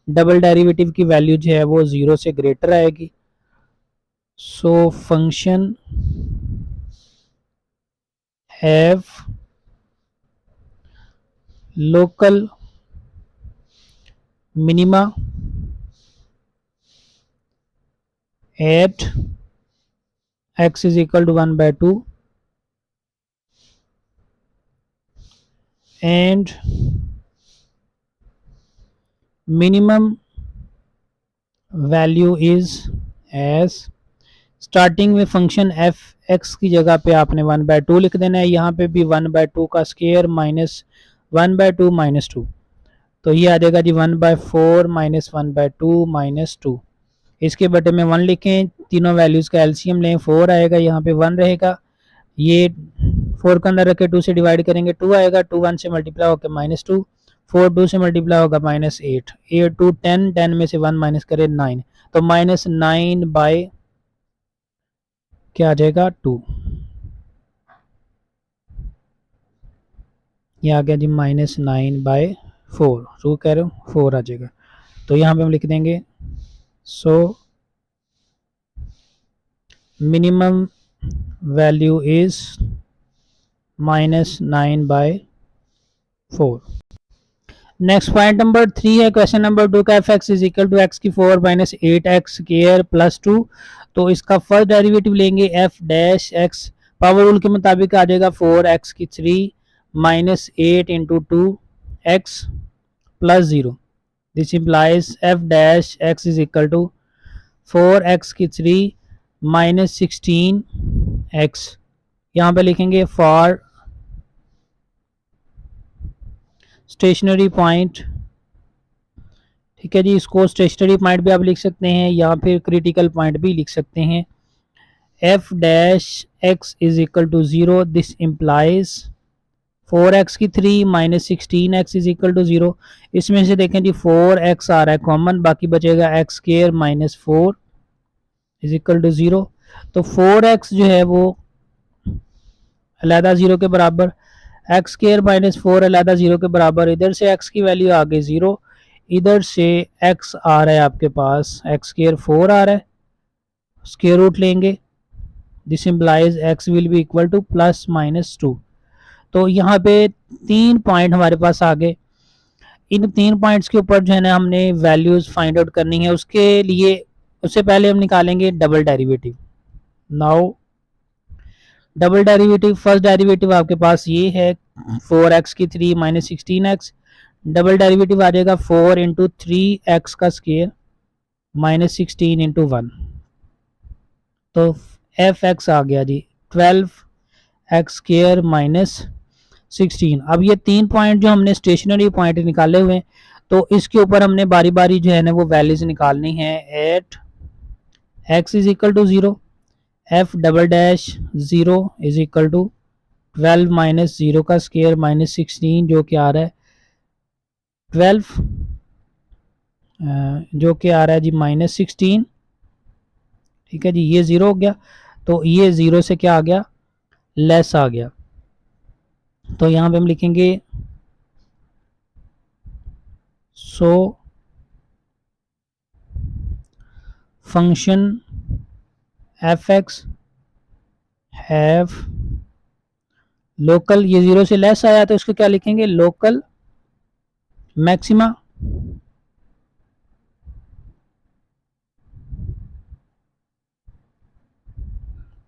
डबल डेरिवेटिव की वैल्यू जो है वो 0 से ग्रेटर आएगी। So function have local minima at x is equal to 1/2 and minimum value is as, starting में फंक्शन एफ एक्स की जगह पे आपने 1/2 लिख देना है, यहाँ पे भी 1/2 का स्क्वायर माइनस 1/2 - 2, तो ये आ जाएगा जी 1/4 - 1/2 - 2। इसके बटे में 1 लिखें, तीनों वैल्यूज़ का एलसीएम लें, 4 आएगा, यहाँ पे 1 रहेगा, ये 4 के अंदर रखे 2 से डिवाइड करेंगे 2 आएगा, 2 1 से मल्टीप्लाई होकर -2, 4 2 से मल्टीप्लाई होगा -8, 8 2 10, 10 में से 1 माइनस करें 9, तो -9 बाय क्या आ जाएगा 2, ये आ गया जी -9 बाय 4, टू कह रहे हो 4 आ जाएगा। तो यहाँ पे हम लिख देंगे so minimum value is -9 by 4। Next point number 3 है, क्वेश्चन नंबर 2 का F x is equal to X की 4 माइनस 8x स्क्वायर प्लस 2। तो इसका फर्स्ट डेरिवेटिव लेंगे F dash x, power rule के मुताबिक आ जाएगा 4x की 3 minus 8 into 2x plus 0। This implies F dash x is equal to 4x की 3 माइनस 16x। यहाँ पे लिखेंगे फॉर स्टेशनरी पॉइंट, ठीक है जी, इसको स्टेशनरी पॉइंट भी आप लिख सकते हैं या फिर क्रिटिकल पॉइंट भी लिख सकते हैं। F dash x is equal to 0, this implies 4x की 3 minus 16x is equal to 0। इसमें से देखें जी 4x आ रहा है कॉमन, बाकी बचेगा x square minus 4 is equal to 0। तो 4x जो है वो अलहदा 0 के बराबर, एक्स स्क्वायर माइनस 4 अलहदा 0 के बराबर, इधर से x की वैल्यू आ गई 0, इधर से x आ रहा है आपके पास एक्स स्क्वायर 4 आ रहा है, स्क्वायर रूट लेंगे, this implies x will be equal two plus minus 2। तो यहाँ पे 3 पॉइंट हमारे पास आ गए। इन 3 पॉइंट्स के ऊपर जो है ना हमने वैल्यूज फाइंड आउट करनी है, उसके लिए उससे पहले हम निकालेंगे double derivative. Now double derivative, first derivative आपके पास ये है 4x की 3 माइनस 16x, डबल डेरिवेटिव आ जाएगा 4 इंटू 3x का स्क्वायर माइनस 16 इंटू 1, तो एफ एक्स आ गया जी 12x स्क्वायर माइनस 16। अब ये 3 पॉइंट जो हमने स्टेशनरी पॉइंट निकाले हुए हैं, तो इसके ऊपर हमने बारी बारी जो है ना वो वैल्यूज निकालनी है। At x is equal to 0, F double dash 0 is equal to 12 minus 0 का स्क्वायर माइनस 16 जो कि आ रहा है 12 जो कि आ रहा है जी माइनस 16, ठीक है जी, ये 0 हो गया, तो ये 0 से क्या आ गया लेस आ गया। तो यहाँ पे हम लिखेंगे so function F x have local, ये 0 से लेस आया तो इसको क्या लिखेंगे local maxima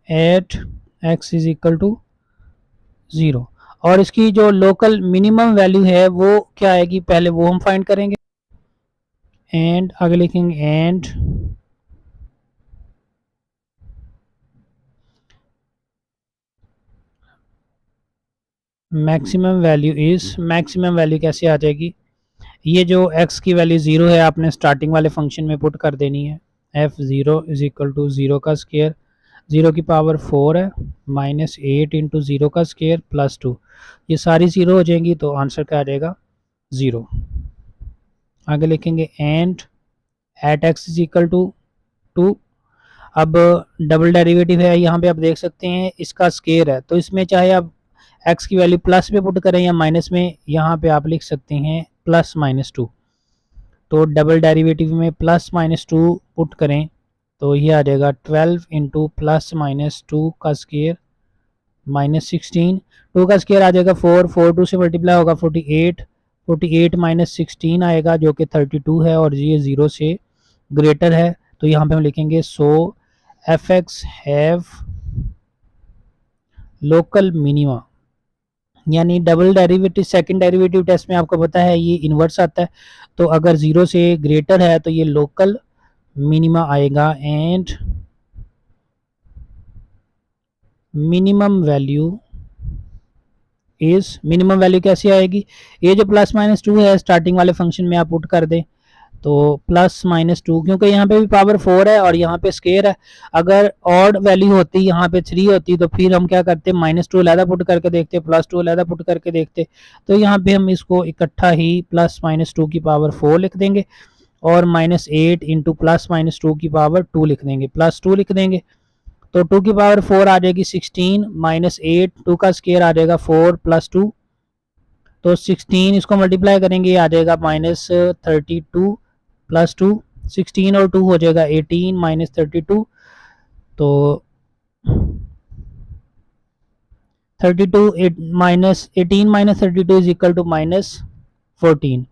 at x is equal to 0। और इसकी जो लोकल मिनिमम वैल्यू है वो क्या आएगी, पहले वो हम फाइंड करेंगे। एंड आगे लिखेंगे and maximum value is, maximum value कैसे आ जाएगी, ये जो x की वैल्यू 0 है आपने स्टार्टिंग वाले फंक्शन में पुट कर देनी है। f0 इज इक्वल टू 0 का स्क्वायर, 0 की पावर 4 है माइनस 8 इंटू 0 का स्क्वायर प्लस 2, ये सारी 0 हो जाएंगी तो आंसर क्या आ जाएगा 0। आगे लिखेंगे and at x is equal to 2। अब डबल डेरिवेटिव है, यहाँ पे आप देख सकते हैं इसका स्क्वायर है, तो इसमें चाहे आप x की वैल्यू प्लस में पुट करें या माइनस में, यहाँ पे आप लिख सकते हैं प्लस माइनस 2। तो डबल डेरिवेटिव में प्लस माइनस 2 पुट करें तो ये आ जाएगा 12 इंटू प्लस माइनस 2 का स्क्वायर माइनस 16, 2 का स्क्वायर आ जाएगा 4, 4 2 से मल्टीप्लाई होगा 48, 48 माइनस 16 आएगा जो कि 32 है और ये 0 से ग्रेटर है। तो यहाँ पे हम लिखेंगे so f x have local minima, यानी double derivative second derivative test में आपको पता है ये इन्वर्स आता है, तो अगर 0 से ग्रेटर है तो ये लोकल मिनिमा आएगा। And minimum value is, minimum value कैसे आएगी, ये जो प्लस माइनस 2 है स्टार्टिंग वाले फंक्शन में आप पुट कर दें तो प्लस माइनस टू, क्योंकि यहाँ पे भी पावर 4 है और यहाँ पे स्केयर है। अगर ऑड वैल्यू होती, यहाँ पे 3 होती, तो फिर हम क्या करते, -2 अलहदा पुट करके देखते, +2 अलहदा पुट करके देखते। तो यहाँ पे हम इसको इकट्ठा ही +-2 की पावर 4 लिख देंगे और -8 इंटू +-2 की पावर 2 लिख देंगे, +2 लिख देंगे। तो 2 की पावर 4 आ जाएगी 16, -8, 2 का स्केयर आ जाएगा 4 + 2, तो 16 इसको मल्टीप्लाई करेंगे, आ जाएगा -32 + 2, 16 और 2 हो जाएगा 18 -32, तो 32 -18 -32 is equal to -14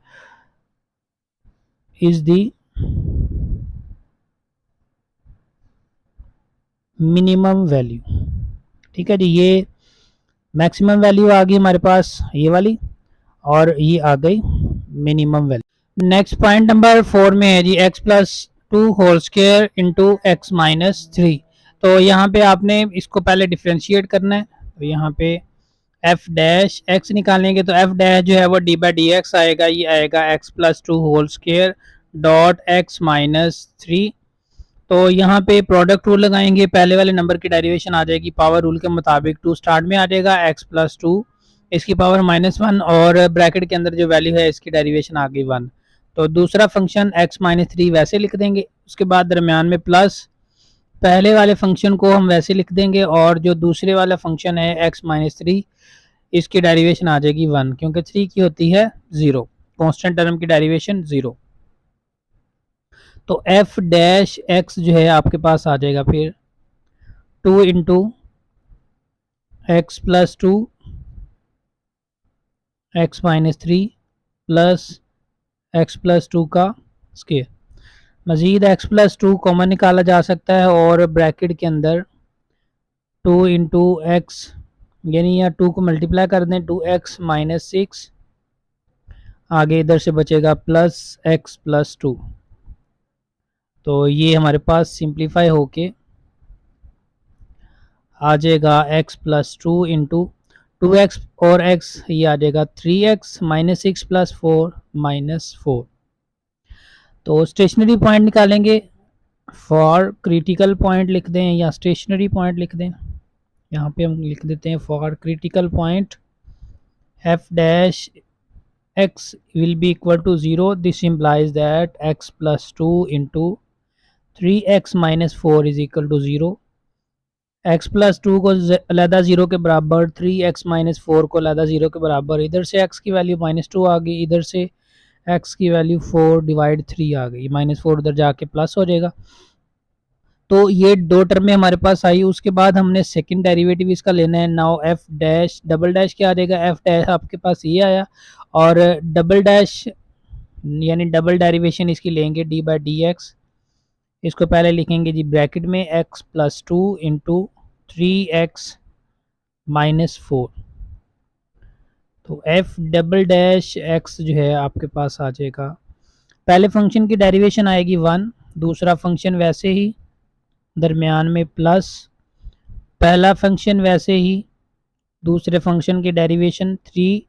is the minimum value. ठीक है जी, ये मैक्सिमम वैल्यू आ गई हमारे पास ये वाली, और ये आ गई minimum value. Next point number 4 में है जी x+2 whole square into x-3। तो यहाँ पे आपने इसको पहले डिफ्रेंशिएट करना है। तो यहाँ पे एफ डैश एक्स निकालेंगे तो एफ डैश जो है वो d/dx आएगा, ये आएगा x+2 whole square dot x-3। तो यहाँ पे प्रोडक्ट रूल लगाएंगे, पहले वाले नंबर की डेरिवेशन आ जाएगी पावर रूल के मुताबिक, 2 स्टार्ट में आ जाएगा, x+2 इसकी पावर -1 और ब्रैकेट के अंदर जो वैल्यू है इसकी डेरिवेशन आ गई 1। तो दूसरा फंक्शन x-3 वैसे लिख देंगे, उसके बाद दरमियान में प्लस, पहले वाले फंक्शन को हम वैसे लिख देंगे और जो दूसरे वाला फंक्शन है x-3 इसकी डेरिवेशन आ जाएगी 1, क्योंकि 3 की होती है 0, कांस्टेंट टर्म की डेरिवेशन 0। तो एफ डैश एक्स जो है आपके पास आ जाएगा फिर 2 into x+2 x-3 plus x+2 का स्क्वायर। मजीद x+2 कॉमन निकाला जा सकता है और ब्रैकेट के अंदर 2 इंटू एक्स, यानी यहाँ 2 को मल्टीप्लाई कर दें, 2x-6, आगे इधर से बचेगा +x+2। तो ये हमारे पास सिंप्लीफाई होके आ जाएगा x+2 इंटू 2x और x, ये आ जाएगा 3x -6 + 4 -4। तो स्टेशनरी पॉइंट निकालेंगे, फॉर क्रिटिकल पॉइंट लिख दें या स्टेशनरी पॉइंट लिख दें। यहाँ पे हम लिख देते हैं for critical point f dash x will be equal to 0, this implies that x+2 into 3x - 4 is equal to 0। x+2 को अलहदा 0 के बराबर, 3x - 4 को अलहदा 0 के बराबर, इधर से x की वैल्यू -2 आ गई, इधर से x की वैल्यू 4/3 आ गई, -4 उधर जाके प्लस हो जाएगा। तो ये दो टर्में हमारे पास आई, उसके बाद हमने सेकंड डेरिवेटिव इसका लेना है। Now F dash double dash क्या आ जाएगा, एफ डैश आपके पास ये आया और डबल डैश यानी डबल डेरिवेशन इसकी लेंगे d/dx। इसको पहले लिखेंगे जी ब्रैकेट में x+2 इंटू 3x - 4। तो f डबल डैश x जो है आपके पास आ जाएगा, पहले फंक्शन की डेरिवेशन आएगी 1, दूसरा फंक्शन वैसे ही, दरमियान में प्लस, पहला फंक्शन वैसे ही, दूसरे फंक्शन की डेरिवेशन 3,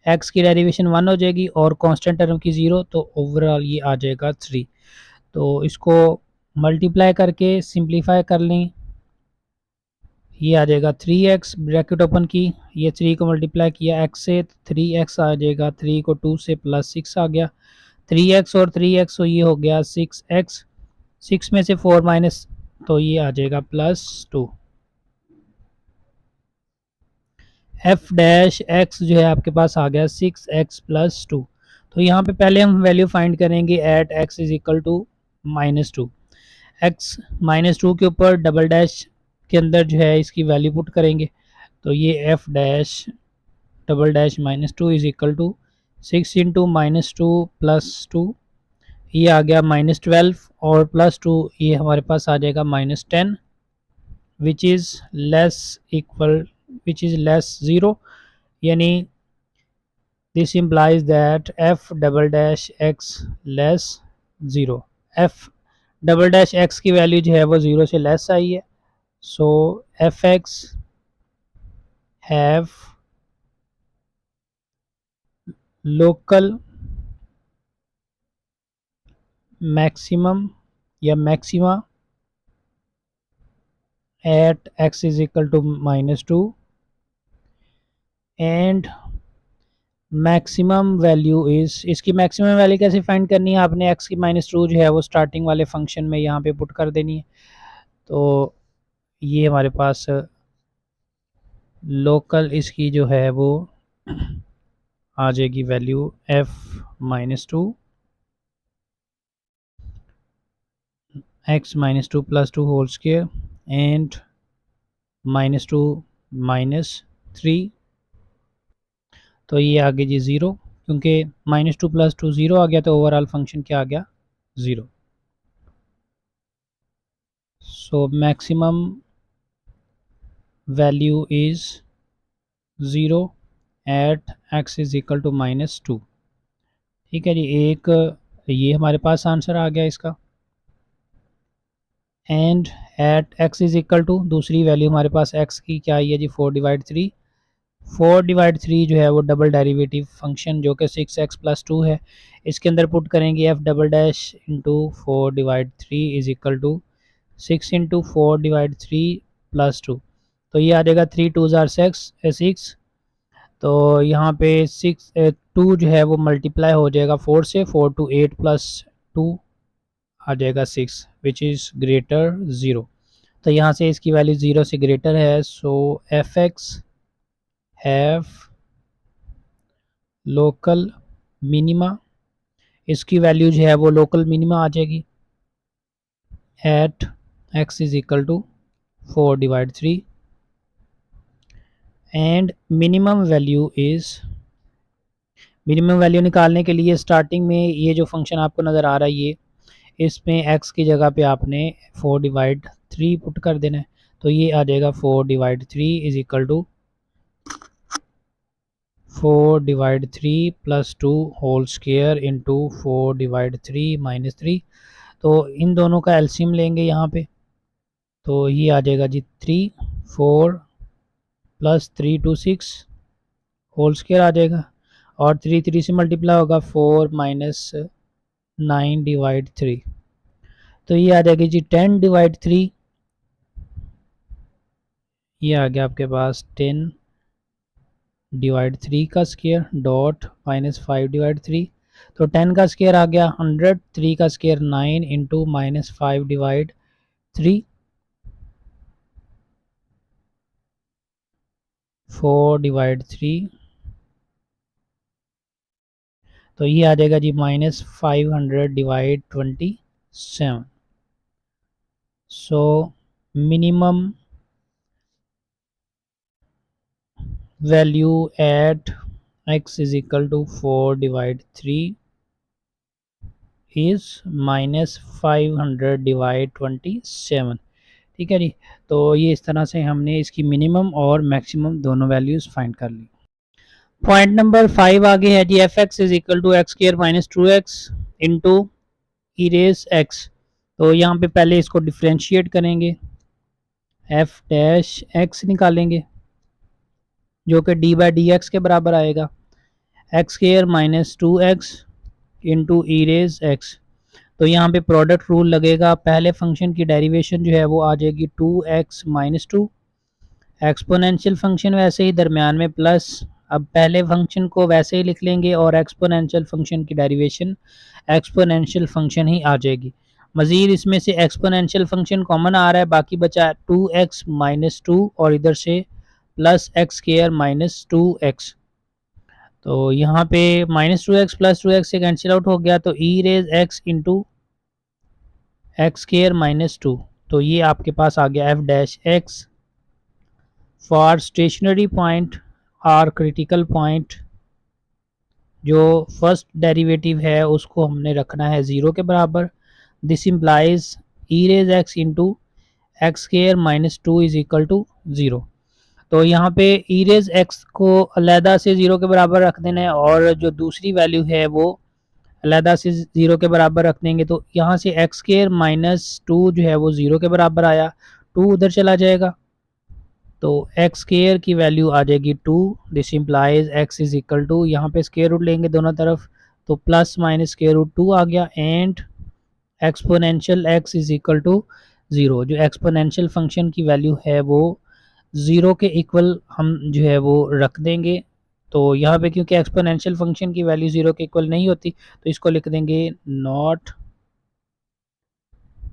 x की डेरिवेशन 1 हो जाएगी और कांस्टेंट टर्म की 0, तो ओवरऑल ये आ जाएगा 3। तो इसको मल्टीप्लाई करके सिंप्लीफाई कर लें, ये आ जाएगा 3x, ब्रैकेट ओपन की, ये 3 को मल्टीप्लाई किया x से, 3x आ जाएगा, 3 को 2 से +6 आ गया, 3x और 3x, तो ये हो गया 6x, 6 में से 4 माइनस, तो ये आ जाएगा +2। एफ डैश एक्स जो है आपके पास आ गया 6x + 2। तो यहाँ पे पहले हम वैल्यू फाइंड करेंगे at x is equal to -2, x -2 के ऊपर डबल डैश के अंदर जो है इसकी वैल्यू पुट करेंगे। तो ये f dash double dash -2 is equal to 6 into -2 + 2, ये आ गया -12 और +2 ये हमारे पास आ जाएगा -10, विच इज़ लेस 0, यानी this implies that f double dash x less 0। f double dash x की वैल्यू जो है वो 0 से लेस आई है, so f x have local maximum या maxima at x is equal to -2 and maximum value is, इसकी मैक्सिमम वैल्यू कैसे फाइंड करनी है, आपने x की -2 जो है वो स्टार्टिंग वाले फंक्शन में यहाँ पे पुट कर देनी है। तो ये हमारे पास लोकल इसकी जो है वो आ जाएगी value f-2 x -2 + 2 whole square and -2 -3। तो ये आ गया जी 0, क्योंकि -2 + 2 0 आ गया, तो ओवरऑल फंक्शन क्या आ गया 0। So maximum value is 0 at x is equal to -2। ठीक है जी, एक ये हमारे पास आंसर आ गया इसका। And at x is equal to, दूसरी वैल्यू हमारे पास x की क्या आई है जी 4/3। 4/3 जो है वो डबल डेरिवेटिव फंक्शन जो कि 6x + 2 है, इसके अंदर पुट करेंगे f double dash into 4/3 is equal to 6 into 4/3 + 2। तो ये आ जाएगा 3 2 ज़ार 6। तो यहाँ पे 2 जो है वो मल्टीप्लाई हो जाएगा 4 से, 4 to 8 + 2 आ जाएगा 6 विच इज़ ग्रेटर 0। तो यहाँ से इसकी वैल्यू 0 से ग्रेटर है। So f x have local minima, इसकी वैल्यू जो है वो लोकल मिनिमा आ जाएगी at x is equal to 4/3 and minimum value is, minimum value निकालने के लिए स्टार्टिंग में ये जो फंक्शन आपको नज़र आ रहा है ये, इसमें x की जगह पे आपने 4/3 पुट कर देना है। तो ये आ जाएगा 4/3 is equal to 4/3 + 2 whole square into 4/3 -3। तो इन दोनों का एलसीएम लेंगे यहाँ पे, तो ये आ जाएगा जी 3, 4 + 3 to 6 होल स्क्वायर आ जाएगा, और 3 3 से मल्टीप्लाई होगा 4 - 9/3। तो ये आ जाएगी जी 10/3। ये आ गया आपके पास 10/3 का स्क्वायर डॉट -5/3। तो 10 का स्क्वायर आ गया 100, 3 का स्क्वायर 9 इंटू -5/3 4/3। तो ये आ जाएगा जी -500/27। So minimum value at x is equal to 4/3 is -500/27। ठीक है जी। तो ये इस तरह से हमने इसकी मिनिमम और मैक्सिमम दोनों वैल्यूज फाइंड कर ली। पॉइंट नंबर 5 आगे है जी f x is equal to x² - 2x into e raise x। तो यहाँ पे पहले इसको डिफ्रेंशिएट करेंगे, एफ डैश एक्स निकालेंगे जो कि d/dx के बराबर आएगा, x² - 2x into e raise x। तो यहाँ पे प्रोडक्ट रूल लगेगा, पहले फंक्शन की डेरिवेशन जो है वो आ जाएगी 2x - 2, एक्सपोनेंशियल फंक्शन वैसे ही दरमियान में प्लस। अब पहले फंक्शन को वैसे ही लिख लेंगे और एक्सपोनेंशियल फंक्शन की डेरिवेशन एक्सपोनेंशियल फंक्शन ही आ जाएगी। मज़ीद इसमें से एक्सपोनेंशियल फंक्शन कॉमन आ रहा है, बाकी बचा 2x - 2 और इधर से प्लस x² - 2x। तो यहाँ पे -2x + 2x से कैंसिल आउट हो गया, तो e raise x into x² - 2। तो ये आपके पास आ गया f dash x for stationary point और क्रिटिकल पॉइंट। जो फर्स्ट डेरिवेटिव है उसको हमने रखना है 0 के बराबर। This implies e raise x into x² - 2 is equal to 0। तो यहाँ पे ई रेज x को अलहदा से 0 के बराबर रख देना है, और जो दूसरी वैल्यू है वो अलहदा से 0 के बराबर रख देंगे। तो यहाँ से x² - 2 जो है वो 0 के बराबर आया, 2 उधर चला जाएगा, तो x² की वैल्यू आ जाएगी 2। This implies x is equal to, यहाँ पे स्क्वायर रूट लेंगे दोनों तरफ, तो +- (-2) आ गया and exponential x is equal to 0। जो एक्सपोनेंशियल फंक्शन की वैल्यू है वो 0 के इक्वल हम जो है वो रख देंगे। तो यहाँ पे क्योंकि एक्सपोनेंशियल फंक्शन की वैल्यू 0 के इक्वल नहीं होती तो इसको लिख देंगे नॉट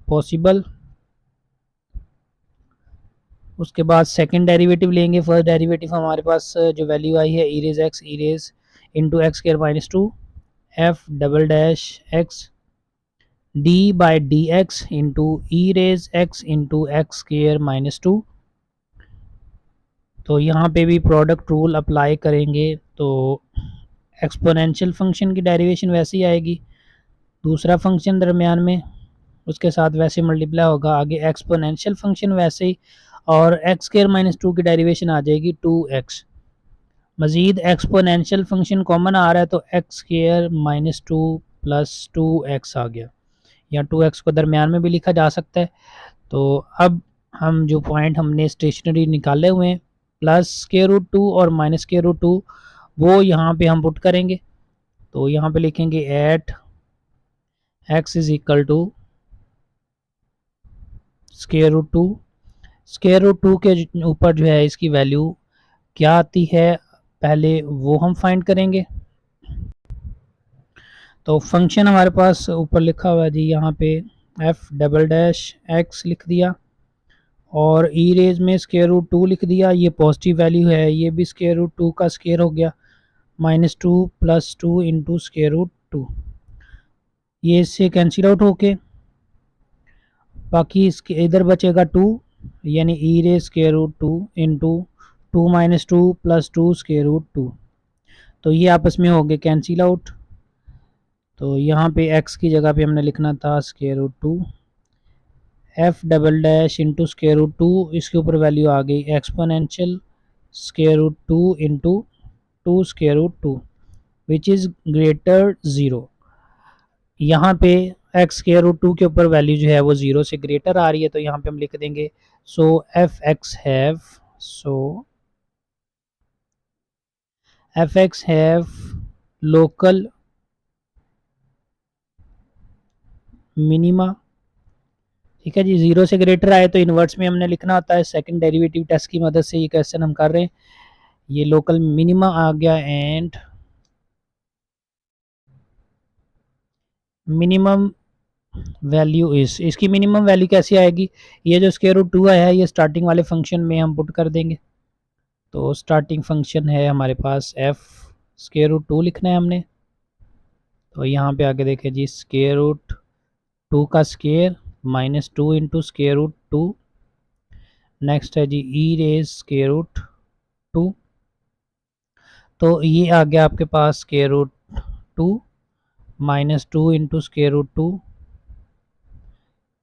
पॉसिबल। उसके बाद सेकंड डेरिवेटिव लेंगे। फर्स्ट डेरिवेटिव हमारे पास जो वैल्यू आई है E raise x E raise into x square minus two f double dash x d by d x into e raise x into x square minus two. तो यहाँ पे भी प्रोडक्ट रूल अप्लाई करेंगे तो exponential function की derivation वैसे ही आएगी, दूसरा फंक्शन दरमियान में उसके साथ वैसे मल्टीप्लाई होगा, आगे एक्सपोनेंशियल फंक्शन वैसे ही, और एक्स स्क्र माइनस टू की डेरिवेशन आ जाएगी 2x। मज़ीद एक्सपोनेंशियल फंक्शन कॉमन आ रहा है तो x square minus two plus 2x आ गया, या 2x को दरमियान में भी लिखा जा सकता है। तो अब हम जो पॉइंट हमने स्टेशनरी निकाले हुए हैं प्लस स्क्वायर रूट टू और माइनस स्क्वायर रूट टू वो यहाँ पे हम पुट करेंगे। तो यहाँ पे लिखेंगे at x is equal to square root two. Square root two के ऊपर जो है इसकी वैल्यू क्या आती है पहले वो हम फाइंड करेंगे। तो फंक्शन हमारे पास ऊपर लिखा हुआ है जी, यहाँ पे एफ डबल डैश एक्स लिख दिया और ई रेज में स्क्वायर रूट टू लिख दिया। ये पॉजिटिव वैल्यू है, ये भी स्क्वायर रूट टू का स्क्वायर हो गया, minus two plus two into square root two. ये इससे कैंसिल आउट होके बाकी इसके इधर बचेगा टू, यानी e raise square root two into two minus two plus two square root two. तो ये आपस में हो गए कैंसिल आउट। तो यहाँ पे x की जगह पे हमने लिखना था square root two f double dash into square root two, इसके ऊपर वैल्यू आ गई exponential square root two into two square root two which is greater zero. यहाँ पे एक्स स्क्वायर रूट टू के ऊपर वैल्यू जो है वो ज़ीरो से ग्रेटर आ रही है, तो यहाँ पे हम लिख देंगे so f x have local minima. ठीक है जी, ज़ीरो से ग्रेटर आए तो इन्वर्स में हमने लिखना होता है। सेकंड डेरिवेटिव टेस्ट की मदद से ये क्वेश्चन हम कर रहे हैं। ये लोकल मिनिमा आ गया एंड मिनिमम वैल्यू इस, इसकी मिनिमम वैल्यू कैसी आएगी, ये जो स्क्वायर रूट टू आया है ये स्टार्टिंग वाले फंक्शन में हम पुट कर देंगे। तो स्टार्टिंग फंक्शन है हमारे पास एफ स्क्वायर रूट टू लिखना है हमने। तो यहाँ पे आगे देखें जी, स्क्वायर रूट टू का square minus two into square root two. Next है जी e raise square root two. तो ये आ गया आपके पास square root two minus two into square root two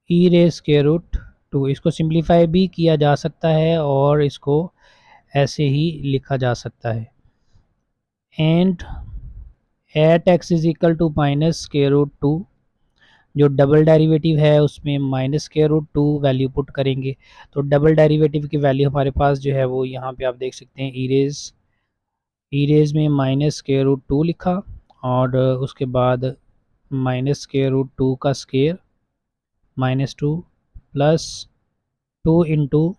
e raise square root two. इसको सिंप्लीफाई भी किया जा सकता है और इसको ऐसे ही लिखा जा सकता है। And at x is equal to minus square root two, जो डबल डेरिवेटिव है उसमें minus square root two value put करेंगे। तो डबल डेरिवेटिव की वैल्यू हमारे पास जो है वो यहाँ पे आप देख सकते हैं ई रेज में माइनस स्क्वायर रूट टू लिखा और उसके बाद माइनस स्क्वायर रूट टू का square minus two plus two into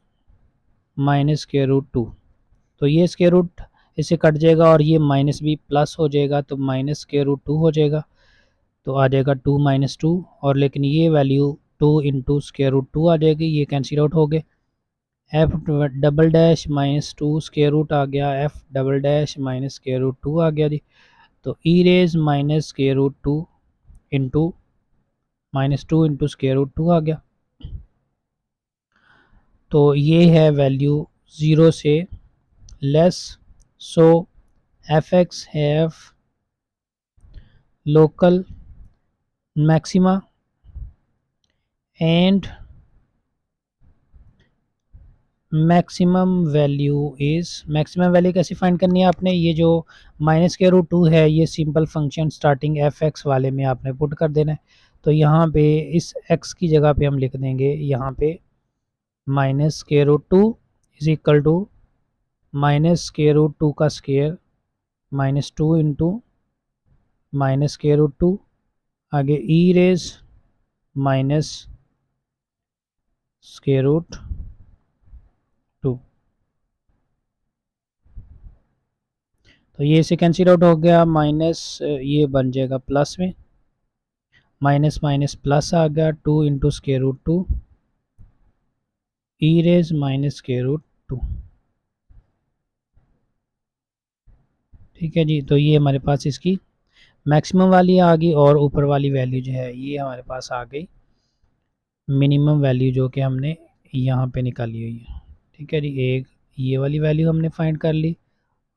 minus square root two. तो ये स्क्वायर रूट इससे कट जाएगा और ये माइनस भी प्लस हो जाएगा, तो माइनस स्क्वायर रूट टू हो जाएगा। तो आ जाएगा टू माइनस टू, और लेकिन ये value two into square root two आ जाएगी, ये कैंसिल आउट हो गए। F double dash minus two square root आ गया, f double dash minus square root two आ गया जी। तो e raise minus square root two into minus two into square root two आ गया। तो ये है वैल्यू ज़ीरो से less. So f x have local maxima and maximum value is, maximum value कैसे फाइंड करनी है आपने, ये जो माइनस के रूट टू है ये simple function starting F x वाले में आपने पुट कर देना है। तो यहाँ पे इस एक्स की जगह पे हम लिख देंगे यहाँ पे माइनस के root two is equal to minus के रूट टू का square minus two into minus के रूट टू, आगे e raise minus square root 2। तो ये से कैंसिल आउट हो गया, माइनस ये बन जाएगा प्लस में, माइनस माइनस प्लस आ गया, 2 इंटू स्क्वायर रूट 2 ई रेज माइनस स्क्वायर रूट 2। ठीक है जी, तो ये हमारे पास इसकी मैक्सिमम वाली आ गई और ऊपर वाली वैल्यू जो है ये हमारे पास आ गई मिनिमम वैल्यू, जो कि हमने यहाँ पे निकाली हुई है। ठीक है जी, एक ये वाली वैल्यू हमने फाइंड कर ली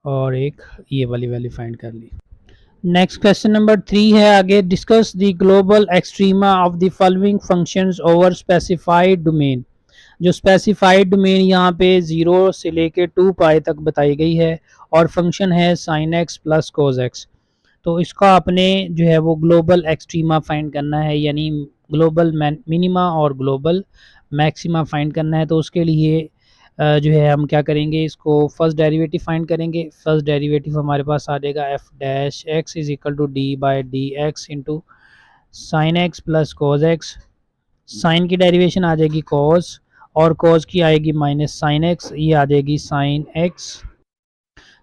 और एक ये वाली वैल्यू फाइंड कर ली। नेक्स्ट क्वेश्चन नंबर 3 है आगे, discuss the global extrema of the following functions over specified domain. जो स्पेसिफाइड डोमेन यहाँ पे 0 से लेके 2 पाई तक बताई गई है और फंक्शन है sign x plus cos x. तो इसका आपने जो है वो ग्लोबल एक्सट्रीमा फाइंड करना है, यानी ग्लोबल मिनिमा और ग्लोबल मैक्सिमा फाइंड करना है। तो उसके लिए जो है हम क्या करेंगे, इसको फर्स्ट डेरिवेटिव फाइंड करेंगे। फर्स्ट डेरिवेटिव हमारे पास आ जाएगा f dash x is equal to d by d x into sine x plus cos x. Sine की डेरिवेशन आ जाएगी कॉज, और कॉज की आएगी माइनस साइन एक्स, ये आ जाएगी साइन एक्स।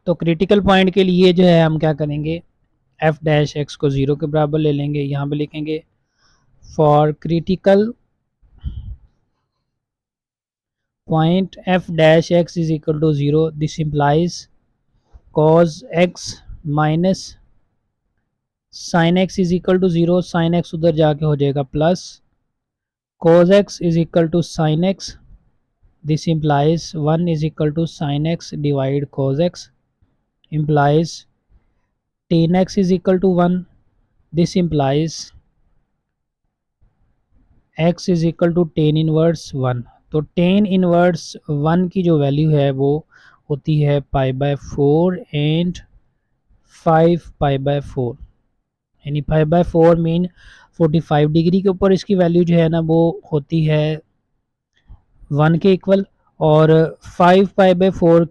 तो क्रिटिकल पॉइंट के लिए जो है हम क्या करेंगे, एफ डैश एक्स को 0 के बराबर ले लेंगे। यहाँ पे लिखेंगे for critical point f dash x is equal to 0, this implies cos x minus sine x is equal to 0, sine x उधर जाके हो जाएगा plus cos x is equal to sine x, this implies 1 is equal to sine x divide cos x implies tan x is equal to 1, this implies x is equal to tan inverse 1। तो ten inverse 1 की जो value है वो होती है पाई by 4 and 5 pi by 4, यानी 5 bye 4 mean 45 degree के ऊपर इसकी वैल्यू जो है ना वो होती है 1 के इक्वल, और 5 पाई बाय 4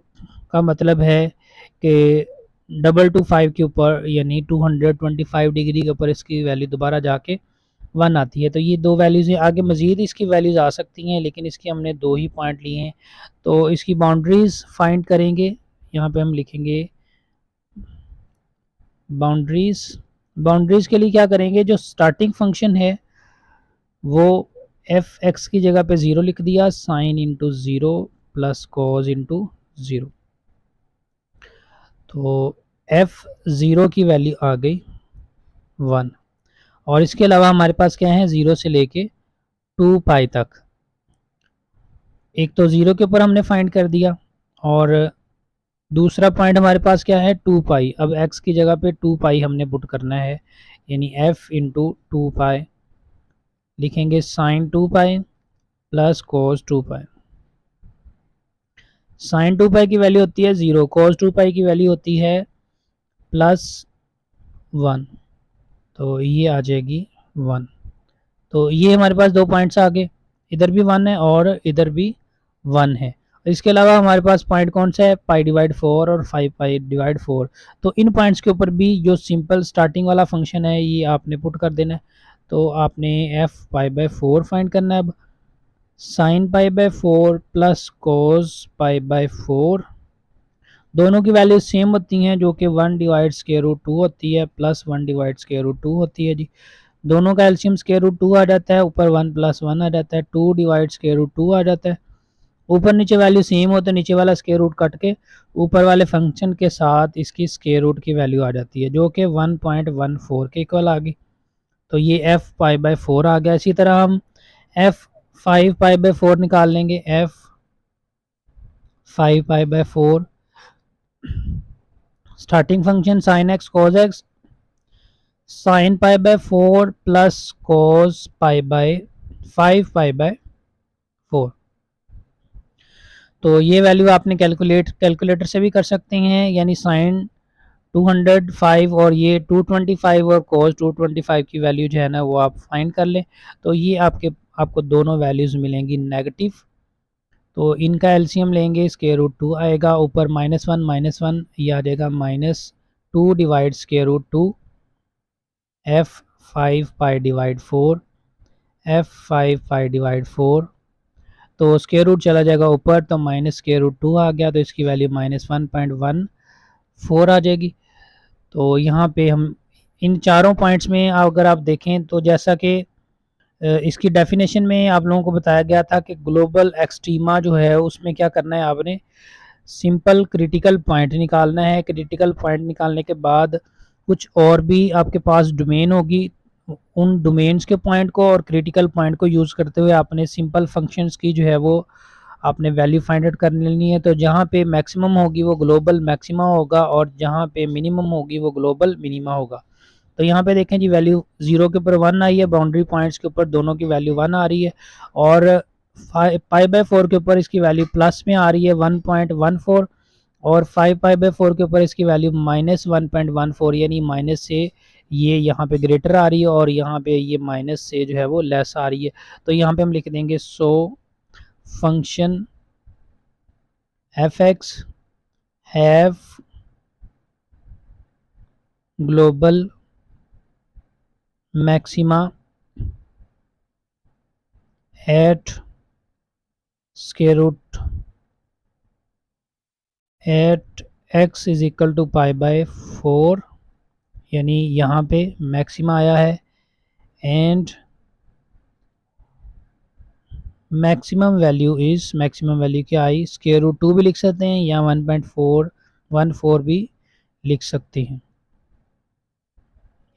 का मतलब है कि डबल टू 5 के ऊपर, यानी 225 डिग्री के ऊपर इसकी वैल्यू दोबारा जाके 1 आती है। तो ये दो वैल्यूज़ हैं, आगे मज़ीद इसकी वैल्यूज़ आ सकती हैं, लेकिन इसकी हमने दो ही पॉइंट लिए हैं। तो इसकी बाउंड्रीज़ फाइंड करेंगे, यहाँ पे हम लिखेंगे बाउंड्रीज़। बाउंड्रीज़ के लिए क्या करेंगे, जो स्टार्टिंग फंक्शन है वो एफ एक्स की जगह पे 0 लिख दिया, sine into 0 plus cos into 0। तो एफ 0 की वैल्यू आ गई 1, और इसके अलावा हमारे पास क्या है 0 से लेके 2 पाई तक। एक तो 0 के ऊपर हमने फाइंड कर दिया, और दूसरा पॉइंट हमारे पास क्या है 2 पाई। अब x की जगह पे 2 पाई हमने पुट करना है, यानी f इंटू 2 पाई लिखेंगे साइन 2 पाई प्लस कोस 2 पाई। साइन 2 पाई की वैल्यू होती है 0, कोस 2 पाई की वैल्यू होती है प्लस 1, तो ये आ जाएगी 1। तो ये हमारे पास दो पॉइंट्स आ गए, इधर भी 1 है और इधर भी 1 है। इसके अलावा हमारे पास पॉइंट कौन सा है, पाई डिवाइड 4 और 5 पाई डिवाइड 4। तो इन पॉइंट्स के ऊपर भी जो सिंपल स्टार्टिंग वाला फंक्शन है ये आपने पुट कर देना है। तो आपने एफ पाई बाय 4 फाइंड करना है। अब sine pi by 4 plus cos pi by 4, दोनों की वैल्यू सेम होती हैं, जो कि 1 डिवाइड स्क्वायर रूट 2 होती है प्लस 1 डिवाइड स्क्वायर रूट 2 होती है जी। दोनों का एलसीएम स्क्वायर रूट 2 आ जाता है, ऊपर 1 प्लस 1 आ जाता है, 2 डिवाइड स्क्वायर रूट 2 आ जाता है। ऊपर नीचे वैल्यू सेम होते हैं, नीचे वाला स्क्वायर रूट कट के ऊपर वाले फंक्शन के साथ इसकी स्क्वायर रूट की वैल्यू आ जाती है, जो कि 1.14 के इक्वल आ गई। तो ये एफ पाई बाय 4 आ गया। इसी तरह हम एफ 5 पाई बाय 4 निकाल लेंगे। F 5 pi by 4, starting function sine x cos x, sine pi by 4 plus cos pi by 5 pi by 4। तो ये वैल्यू आपने कैलकुलेटर से भी कर सकते हैं, यानी साइन 205 और ये 225 और cos 225 की वैल्यू जो है ना वो आप फाइंड कर लें। तो ये आपको दोनों वैल्यूज़ मिलेंगी नेगेटिव। तो इनका एलसीएम लेंगे, स्क्वायर रूट 2 आएगा, ऊपर -1 ये आ जाएगा -2 divide square root 2 f 5 pi divide 4 f5 pi divide 4, तो स्क्वायर रूट चला जाएगा ऊपर तो माइनस स्क्वायर रूट 2 आ गया, तो इसकी वैल्यू -1.14 आ जाएगी। तो यहाँ पे हम इन चारों पॉइंट्स में अगर आप देखें तो जैसा कि इसकी डेफिनेशन में आप लोगों को बताया गया था कि ग्लोबल एक्सट्रीमा जो है उसमें क्या करना है, आपने सिंपल क्रिटिकल पॉइंट निकालना है। क्रिटिकल पॉइंट निकालने के बाद कुछ और भी आपके पास डोमेन होगी, उन डोमेन्स के पॉइंट को और क्रिटिकल पॉइंट को यूज़ करते हुए आपने सिंपल फंक्शंस की जो है वो आपने वैल्यू फाइंड आउट कर लेनी है। तो जहाँ पे मैक्सिमम होगी वो ग्लोबल मैक्सिमा होगा और जहाँ पे मिनिमम होगी वो ग्लोबल मिनिमा होगा। तो यहाँ पे देखें जी वैल्यू 0 के ऊपर 1 आई है, बाउंड्री पॉइंट्स के ऊपर दोनों की वैल्यू 1 आ रही है, और पाई बाय 4 के ऊपर इसकी वैल्यू प्लस में आ रही है 1.14, और 5 पाई बाय 4 के ऊपर इसकी वैल्यू -1.14, यानी माइनस से ये यहाँ पे ग्रेटर आ रही है और यहाँ पे ये माइनस से जो है वो लेस आ रही है। तो यहाँ पे हम लिख देंगे so function F x have global maxima at square root at x is equal to पाई/4, यानी यहाँ पे मैक्सिमा आया है, एंड मैक्सिमम वैल्यू क्या आई, स्क्वायर रूट 2 भी लिख सकते हैं या 1.414 भी लिख सकते हैं,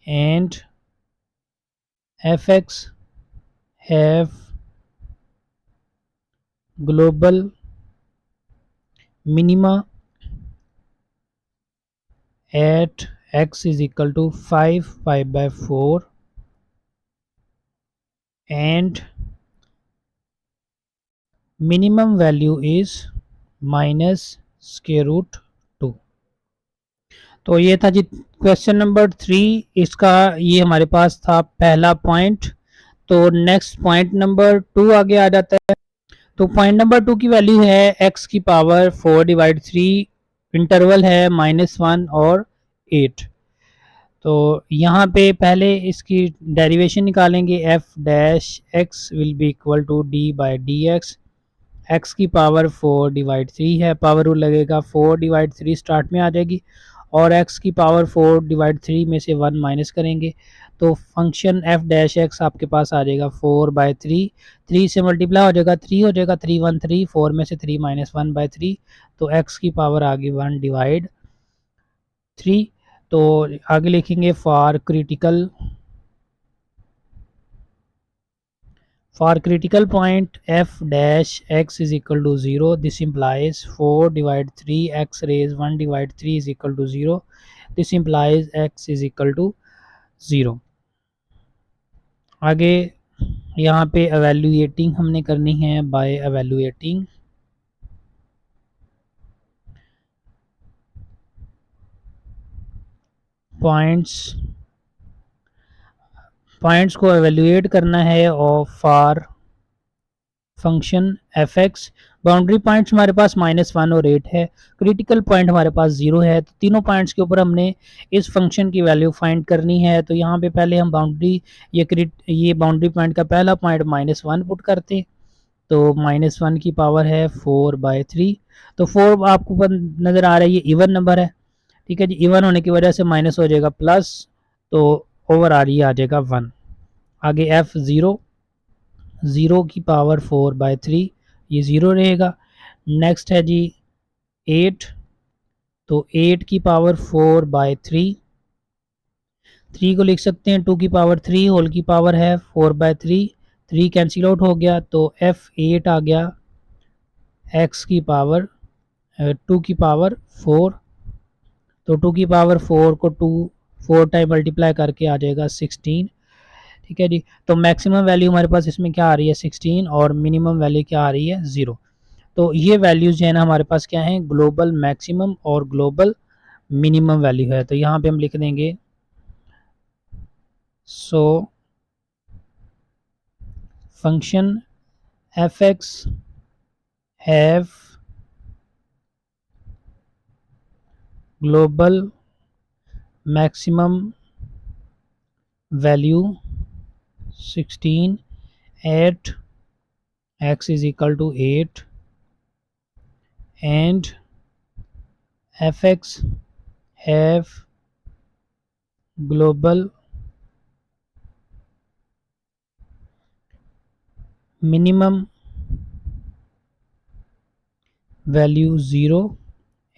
and f x have global minima at x is equal to 5 पाई/4 and minimum value is minus square root 2। तो ये था जी क्वेश्चन नंबर 3, इसका ये हमारे पास था पहला पॉइंट। तो नेक्स्ट पॉइंट नंबर 2 आगे आ जाता है। तो पॉइंट नंबर 2 की वैल्यू है x की पावर 4/3, इंटरवल है -1 और 8। तो यहाँ पे पहले इसकी डेरिवेशन निकालेंगे, f dash x will be equal to d/dx, x की पावर 4/3 है, पावर रूल लगेगा 4/3 स्टार्ट में आ जाएगी, और x की पावर 4/3 में से 1 माइनस करेंगे तो फंक्शन f डैश x आपके पास आ जाएगा 4/3, 3 से मल्टीप्लाई हो जाएगा 3 हो जाएगा, 3 1 3, 4 में से 3 माइनस 1/3, तो x की पावर आ गई 1/3। तो आगे लिखेंगे For critical point f dash x is equal to 0, this implies 4/3 x raised 1/3 is equal to 0. This implies x is equal to 0. आगे यहाँ पे evaluating हमने करनी है by evaluating पॉइंट्स को evaluate करना है और for function F x. Boundary points हमारे पास -1 और 8 है, क्रिटिकल पॉइंट हमारे पास 0 है, तो तीनों पॉइंट्स के ऊपर हमने इस फंक्शन की वैल्यू फाइंड करनी है। तो यहाँ पे पहले हम ये बाउंड्री पॉइंट का पहला पॉइंट -1 पुट करते, तो -1 की पावर है 4/3, तो 4 आपको नज़र आ रहा है ये इवन नंबर है, ठीक है जी, इवन होने की वजह से माइनस हो जाएगा प्लस, तो ओवर आ रही आ जाएगा 1। आगे एफ ज़ीरो की पावर 4/3, ये ज़ीरो रहेगा। नेक्स्ट है जी 8, तो 8 की पावर 4/3, 3 को लिख सकते हैं 2 की पावर 3 होल की पावर है 4/3, 3 कैंसिल आउट हो गया, तो f8 आ गया x की पावर 2 की पावर 4, तो 2 की पावर 4 को 4 टाइम मल्टीप्लाई करके आ जाएगा 16, ठीक है जी। तो मैक्सिमम वैल्यू हमारे पास इसमें क्या आ रही है 16, और मिनिमम वैल्यू क्या आ रही है 0। तो ये वैल्यूज जो है ना हमारे पास क्या है, ग्लोबल मैक्सिमम और ग्लोबल मिनिमम वैल्यू है। तो यहाँ पे हम लिख देंगे so function F x have global maximum value 16 at x is equal to 8 and fx have global minimum value 0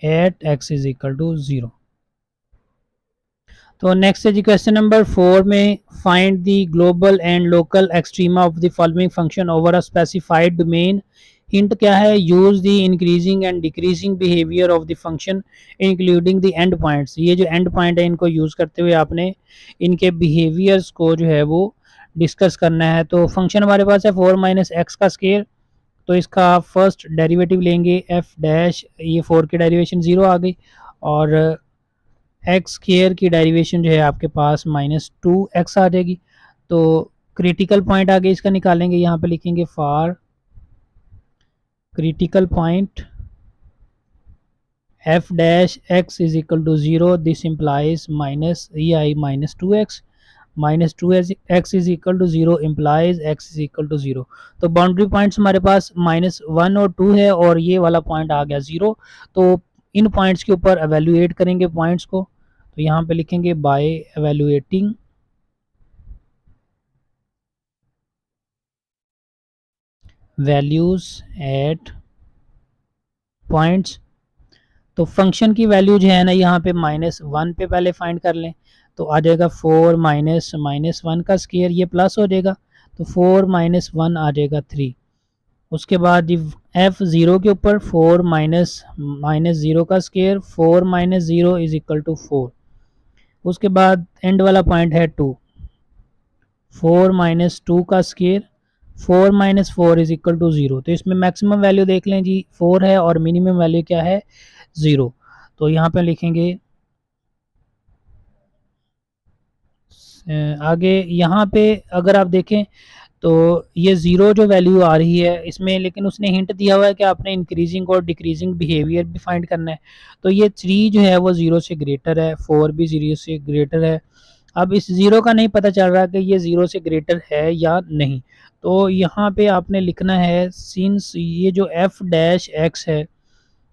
at x is equal to 0. तो नेक्स्ट है जी क्वेश्चन नंबर 4 में find the global and local extrema of the following function over a specified domain. Hint क्या है, use the increasing and decreasing behaviour of the function including the end points. ये जो and point है इनको use करते हुए आपने इनके बिहेवियर्स को जो है वो डिस्कस करना है. तो फंक्शन हमारे पास है 4 माइनस एक्स का स्केयर, तो इसका फर्स्ट डेरिवेटिव लेंगे एफ डैश, ये 4 की डेरिवेशन 0 आ गई और एक्स स्केयर की डेरिवेशन जो है आपके पास -2x आ जाएगी. तो क्रिटिकल पॉइंट आगे इसका निकालेंगे, यहाँ पे लिखेंगे for critical point f dash x is equal to 0, this implies minus ये आई -2x, -2x is equal to 0 implies x is equal to 0. तो बाउंड्री पॉइंट्स हमारे पास -1 और 2 है और ये वाला पॉइंट आ गया 0. तो इन पॉइंट्स के ऊपर एवेल्युएट करेंगे पॉइंट्स को, तो यहाँ पे लिखेंगे by evaluating values at points. तो फंक्शन की वैल्यू जो है ना यहाँ पे -1 पे पहले फाइंड कर लें, तो आ जाएगा 4 माइनस -1 का स्केयर, ये प्लस हो जाएगा तो 4 माइनस 1 आ जाएगा 3. उसके बाद एफ 0 के ऊपर 4 माइनस -0 का square, 4 minus 0 is equal to 4. उसके बाद एंड वाला पॉइंट है 2, 4 माइनस 2 का square, 4 minus 4 is equal to 0. तो इसमें मैक्सिमम वैल्यू देख लें जी 4 है और मिनिमम वैल्यू क्या है 0. तो यहाँ पे लिखेंगे आगे यहाँ पे अगर आप देखें तो ये 0 जो वैल्यू आ रही है इसमें, लेकिन उसने हिंट दिया हुआ है कि आपने इंक्रीजिंग और डिक्रीजिंग बिहेवियर भी फाइंड करना है. तो ये 3 जो है वो 0 से ग्रेटर है, 4 भी 0 से ग्रेटर है. अब इस 0 का नहीं पता चल रहा कि ये 0 से ग्रेटर है या नहीं. तो यहाँ पे आपने लिखना है सिंस ये जो एफ डैश एक्स है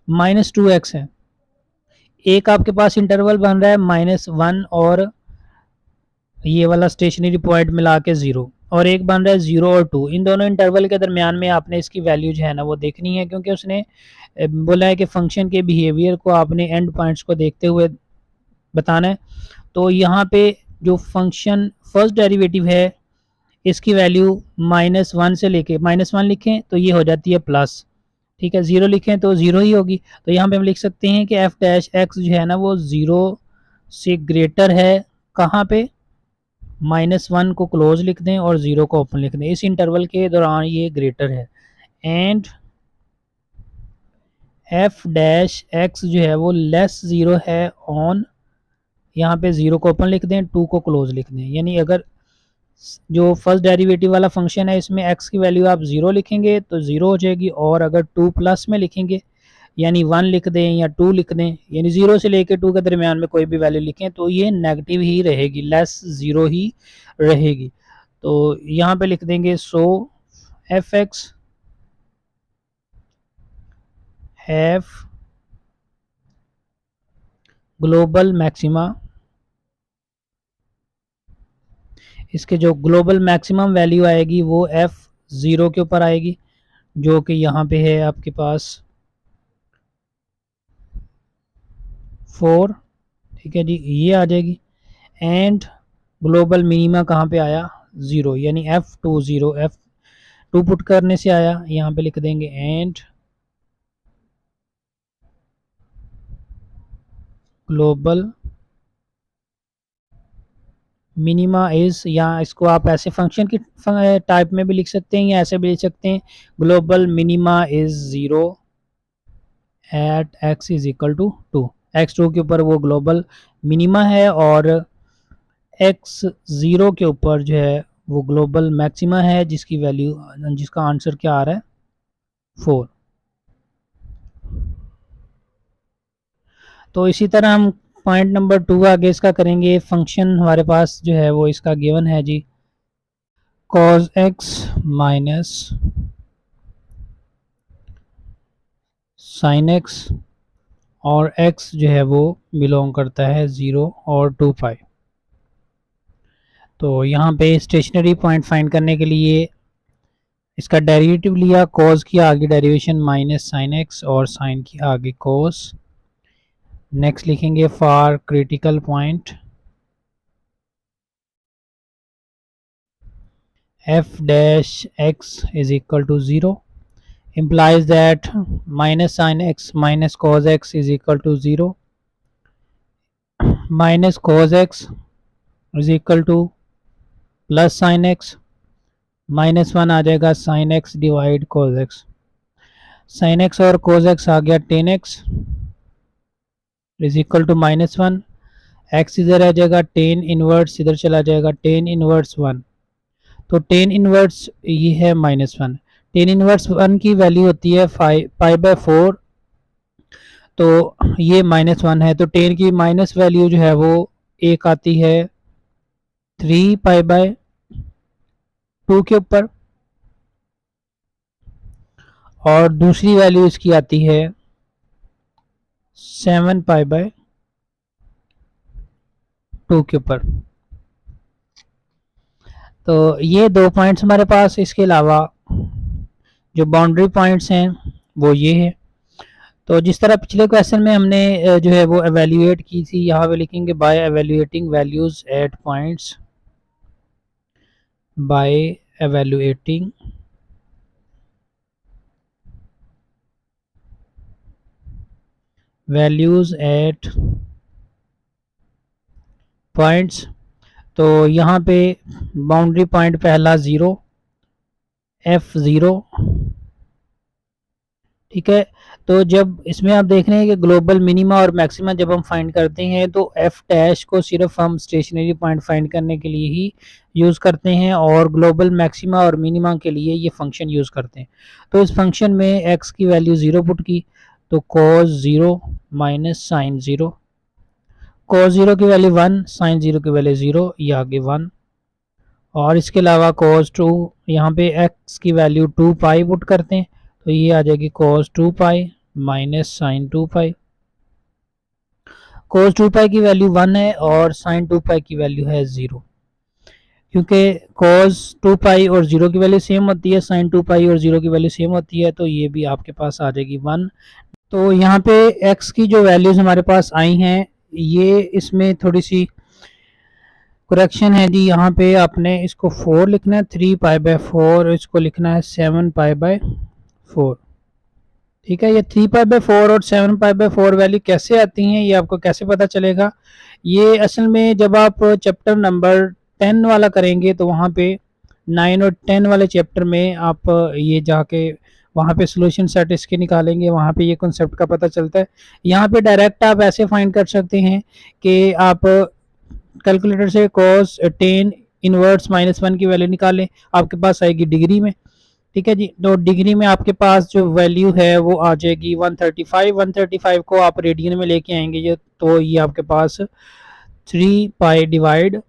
-2x है, एक आपके पास इंटरवल बन रहा है -1 और ये वाला स्टेशनरी पॉइंट मिला के 0, और एक बन रहा है 0 और 2. इन दोनों इंटरवल के दरमियान में आपने इसकी वैल्यू जो है ना वो देखनी है, क्योंकि उसने बोला है कि फंक्शन के बिहेवियर को आपने एंड पॉइंट्स को देखते हुए बताना है. तो यहाँ पे जो फंक्शन फर्स्ट डेरिवेटिव है इसकी वैल्यू -1 से लेके -1 लिखें तो ये हो जाती है प्लस, ठीक है, 0 लिखें तो 0 ही होगी. तो यहाँ पे हम लिख सकते हैं कि एफ डैश एक्स जो है ना वो 0 से ग्रेटर है, कहाँ पे, -1 को क्लोज लिख दें और 0 को ओपन लिख दें, इस इंटरवल के दौरान ये ग्रेटर है. एंड एफ डैश एक्स जो है वो लेस 0 है ऑन, यहाँ पे 0 को ओपन लिख दें, 2 को क्लोज लिख दें. यानी अगर जो फर्स्ट डेरिवेटिव वाला फंक्शन है इसमें x की वैल्यू आप 0 लिखेंगे तो 0 हो जाएगी, और अगर 2 प्लस में लिखेंगे यानी 1 लिख दें या 2 लिख दें, यानी 0 से लेकर 2 के दरमियान में कोई भी वैल्यू लिखें तो ये नेगेटिव ही रहेगी, लेस 0 ही रहेगी. तो यहाँ पे लिख देंगे so f x have global maxima, इसके जो ग्लोबल मैक्सिमम वैल्यू आएगी वो एफ 0 के ऊपर आएगी, जो कि यहाँ पे है आपके पास 4, ठीक है जी, ये आ जाएगी. एंड ग्लोबल मिनिमा कहाँ पे आया 0, यानी F20 F2 पुट करने से आया, यहाँ पे लिख देंगे एंड ग्लोबल मिनिमा इज, या इसको आप ऐसे फंक्शन की टाइप में भी लिख सकते हैं या ऐसे भी लिख सकते हैं, global minima is 0 at x is equal to 2. x2 के ऊपर वो ग्लोबल मिनिमा है और x0 के ऊपर जो है वो ग्लोबल मैक्सिमा है, जिसकी वैल्यू, जिसका आंसर क्या आ रहा है 4. तो इसी तरह हम पॉइंट नंबर 2 आगे इसका करेंगे. फंक्शन हमारे पास जो है वो इसका गिवन है जी cos x minus sin x, और x जो है वो बिलोंग करता है 0 और 2 पाई। तो यहाँ पे स्टेशनरी पॉइंट फाइंड करने के लिए इसका डेरिवेटिव लिया, cos की आगे डेरिवेशन माइनस sin x और sin की आगे cos। नेक्स्ट लिखेंगे for critical point f dash x is equal to 0 implies that minus sin x minus cos x is equal to 0, minus cos x is equal to plus sin x, minus 1 आ जाएगा sin x divide cos x। sin x और cos x आ गया tan x is equal to minus 1, x इधर आ जाएगा, tan inverse इधर चला जाएगा, tan इनवर्स 1। तो tan इनवर्स ये है माइनस 1, tan इनवर्स 1 की वैल्यू होती है पाई बाय 4, तो ये माइनस 1 है, तो tan की माइनस वैल्यू जो है वो एक आती है 3 पाई बाय 2 के ऊपर, और दूसरी वैल्यू इसकी आती है 7 पाई बाय 2 के ऊपर। तो ये दो पॉइंट्स हमारे पास, इसके अलावा जो बाउंड्री पॉइंट्स हैं वो ये है। तो जिस तरह पिछले क्वेश्चन में हमने जो है वो एवेल्यूएट की थी, यहाँ पे लिखेंगे by evaluating values at points, by evaluating values at points. तो यहाँ पे बाउंड्री पॉइंट पहला 0 f0, ठीक है। तो जब इसमें आप देख रहे हैं कि ग्लोबल मिनिमा और मैक्सिमा जब हम फाइंड करते हैं तो f डैश को सिर्फ हम स्टेशनरी पॉइंट फाइंड करने के लिए ही यूज़ करते हैं, और ग्लोबल मैक्सिमा और मिनिमा के लिए ये फंक्शन यूज़ करते हैं। तो इस फंक्शन में x की वैल्यू 0 पुट की, तो cos 0 माइनस sin 0, cos 0 की वैल्यू 1, sin 0 की वैल्यू 0, ये आगे 1, और इसके अलावा cos 2, यहाँ पे x की वैल्यू 2 पाई पुट करते हैं, तो ये आ जाएगी cos 2 पाई माइनस sin 2 पाई। cos 2 पाई की वैल्यू 1 है और sin 2 पाई की वैल्यू है 0, क्योंकि cos 2 पाई और 0 की वैल्यू सेम होती है, sin 2 पाई और 0 की वैल्यू सेम होती है, तो ये भी आपके पास आ जाएगी 1। तो यहाँ पे x की जो वैल्यूज़ हमारे पास आई हैं, ये इसमें थोड़ी सी करेक्शन है जी। यहाँ पे आपने इसको 4 लिखना है, 3 पाई बाय 4, इसको लिखना है 7 पाई बाय 4, ठीक है। ये 3 पाई बाय 4 और 7 पाई बाय 4 वैल्यू कैसे आती हैं, ये आपको कैसे पता चलेगा? ये असल में जब आप चैप्टर नंबर 10 वाला करेंगे तो वहाँ पे 9 और 10 वाले चैप्टर में आप ये जाके वहाँ पे सोल्यूशन सेट इसके निकालेंगे, वहाँ पे ये कॉन्सेप्ट का पता चलता है। यहाँ पे डायरेक्ट आप ऐसे फाइंड कर सकते हैं कि आप कैलकुलेटर से cos 10 इनवर्स माइनस 1 की वैल्यू निकालें, आपके पास आएगी डिग्री में, ठीक है जी। तो डिग्री में आपके पास जो वैल्यू है वो आ जाएगी 135, 135 को आप रेडियन में लेके आएंगे ये, तो ये आपके पास 3 पाई डिवाइड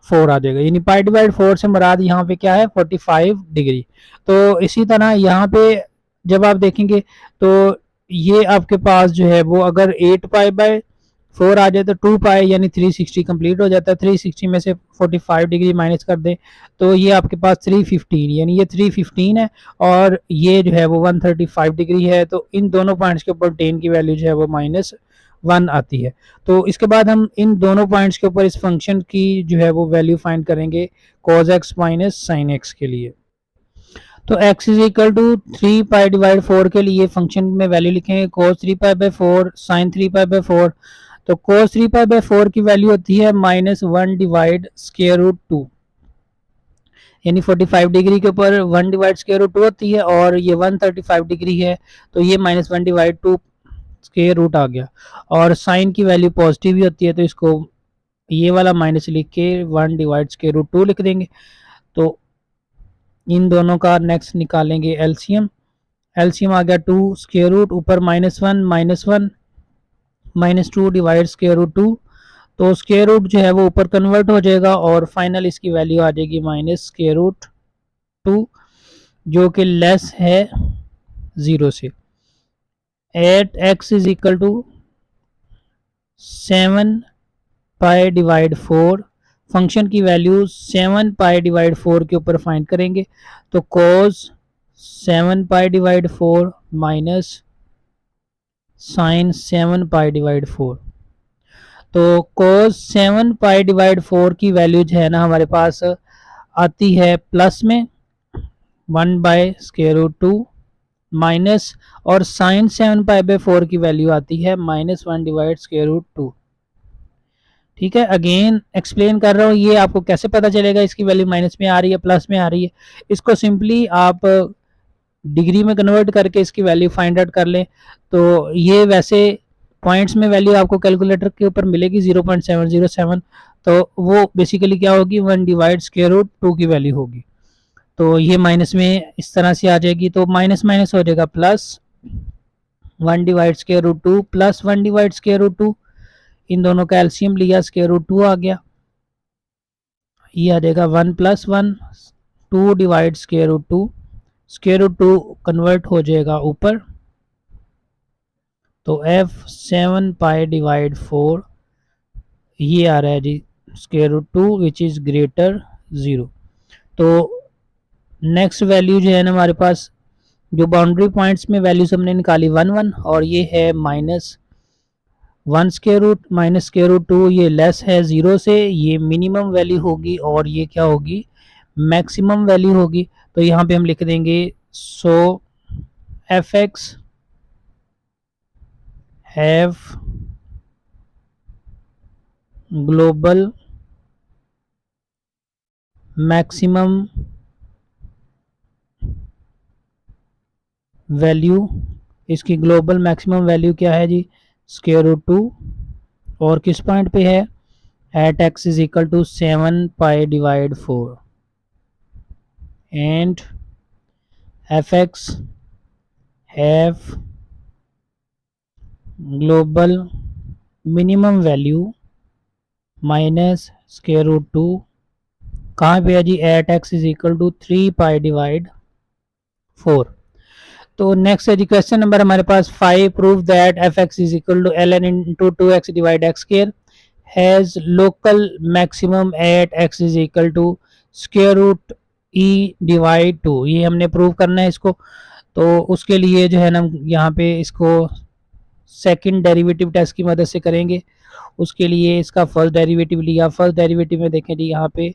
4 आ जाएगा, यानी पाई डिवाइड 4 से मुराद यहाँ पे क्या है 45 डिग्री। तो इसी तरह यहाँ पे जब आप देखेंगे तो ये आपके पास जो है वो अगर 8 पाई बाय 4 आ जाए तो 2 पाई यानी 360 कंप्लीट हो जाता है। 360 में से 45 डिग्री माइनस कर दें तो ये आपके पास 315, यानी ये 315 है और ये जो है वो 135 डिग्री है। तो इन दोनों पॉइंट्स के ऊपर टेन की वैल्यू जो है वो -1 आती है। तो इसके बाद हम इन दोनों पॉइंट्स के ऊपर इस फंक्शन की जो है वो वैल्यू फाइंड करेंगे cos x minus sin x के लिए। तो x is equal to 3 pi divide 4 के लिए फंक्शन में वैल्यू लिखेंगे cos 3 pi by 4 sin 3 pi by 4। तो cos 3 पाई बाय 4 की वैल्यू होती है -1 डिवाइड स्क्वायर रूट 2, यानी 45 डिग्री के ऊपर 1 डिवाइड स्क्वायर रूट 2 होती है, और ये 135 डिग्री है तो ये -1 डिवाइड 2 स्क्वायर रूट आ गया। और साइन की वैल्यू पॉजिटिव ही होती है तो इसको ये वाला माइनस लिख के 1 डिवाइड स्क्वायर रूट 2 लिख देंगे। तो इन दोनों का नेक्स्ट निकालेंगे एलसीएम। एलसीएम आ गया 2 स्क्वायर रूट ऊपर -1 -2 डिवाइड स्क्वायर रूट 2, तो स्क्वायर रूट जो है वो ऊपर कन्वर्ट हो जाएगा और फाइनल इसकी वैल्यू आ जाएगी माइनस स्क्वायर रूट 2 जो कि लेस है 0 से। At x is equal to 7 pi divide 4, function की वैल्यू 7 पाई डिवाइड 4 के ऊपर फाइंड करेंगे। तो cos 7 pi divide 4 minus sine 7 pi divide 4। तो कोस 7 पाई डिवाइड 4 की वैल्यू जो है ना हमारे पास आती है प्लस में 1 बाय स्क्वायर रूट 2 माइनस, और साइन 7 पाई बाय 4 की वैल्यू आती है -1 डिवाइड स्क्वायर रूट 2। ठीक है, अगेन एक्सप्लेन कर रहा हूँ, ये आपको कैसे पता चलेगा इसकी वैल्यू माइनस में आ रही है प्लस में आ रही है। इसको सिंपली आप डिग्री में कन्वर्ट करके इसकी वैल्यू फाइंड आउट कर लें। तो ये वैसे पॉइंट्स में वैल्यू आपको कैलकुलेटर के ऊपर मिलेगी 0.707, तो वो बेसिकली क्या होगी 1 डिवाइड स्क्वायर रूट 2 की वैल्यू होगी। तो ये माइनस में इस तरह से आ जाएगी, तो माइनस माइनस हो जाएगा plus 1 divide square root 2 plus 1 divide square root 2, इन दोनों का एलसीएम लिया स्क्वायर रूट 2 आ गया, ये आ जाएगा 1 plus 1 2 divide square root 2, square root 2 convert हो जाएगा ऊपर, तो f 7 पाई डिवाइड 4 ये आ रहा है जी square root 2 which is greater 0। तो नेक्स्ट वैल्यू जो है ना हमारे पास जो बाउंड्री पॉइंट्स में वैल्यूज हमने निकाली 1 1, और ये है -1 square root minus square root 2, ये लेस है 0 से, ये मिनिमम वैल्यू होगी और ये क्या होगी मैक्सिमम वैल्यू होगी। तो यहाँ पे हम लिख देंगे so f x have global maximum value, इसकी ग्लोबल मैक्सिमम वैल्यू क्या है जी स्क्वायर रूट 2, और किस पॉइंट पे है at x is equal to 7 pi divide 4, and f x have global minimum value minus square root 2, कहाँ पे है जी at x is equal to 3 pi divide 4। तो नेक्स्ट है जी क्वेश्चन नंबर हमारे पास 5, prove that f x is equal to l n into 2x divide x square has local maximum at x is equal to square root E divide 2। ये हमने prove करना है इसको, तो उसके लिए जो है ना यहाँ पे इसको सेकंड डेरिवेटिव टेस्ट की मदद से करेंगे। उसके लिए इसका फर्स्ट डेरिवेटिव लिया, फर्स्ट डेरिवेटिव में देखें जी यहाँ पे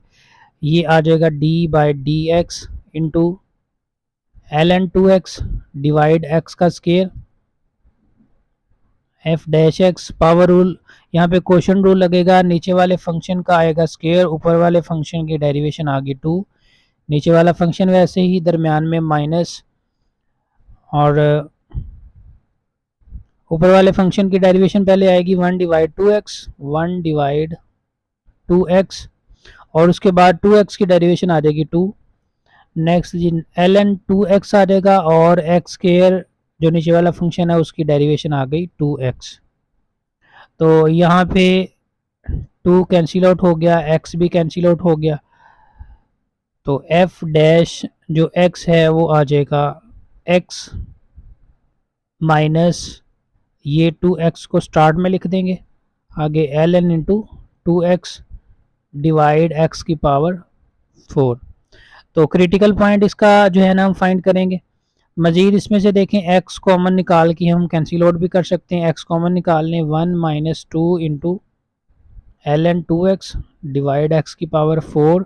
ये आ जाएगा d by d x into l n 2x divide x का square f dash x power rule, यहाँ पे क्वेश्चन रूल लगेगा, नीचे वाले फंक्शन का आएगा स्केयर, ऊपर वाले फंक्शन की डेरिवेशन आ गई 2, नीचे वाला फंक्शन वैसे ही दरमियान में माइनस, और ऊपर वाले फंक्शन की डेरिवेशन पहले आएगी 1 डिवाइड 2x 1 डिवाइड 2x, और उसके बाद 2x की डेरिवेशन आ जाएगी 2, नेक्स्ट जी एल एन 2x आ जाएगा, और एक्स स्केयर जो नीचे वाला फंक्शन है उसकी डेरिवेशन आ गई 2x। तो यहाँ पे 2 कैंसिल आउट हो गया, x भी कैंसिल आउट हो गया, तो f डैश जो x है वो आ जाएगा x माइनस ये 2x को स्टार्ट में लिख देंगे, आगे l n into 2x divide x की पावर 4। तो क्रिटिकल पॉइंट इसका जो है ना हम फाइंड करेंगे। मजीद इसमें से देखें x कॉमन निकाल के हम कैंसिल आउट भी कर सकते हैं, x कॉमन निकालने 1 minus 2 into l n 2x divide x की पावर 4,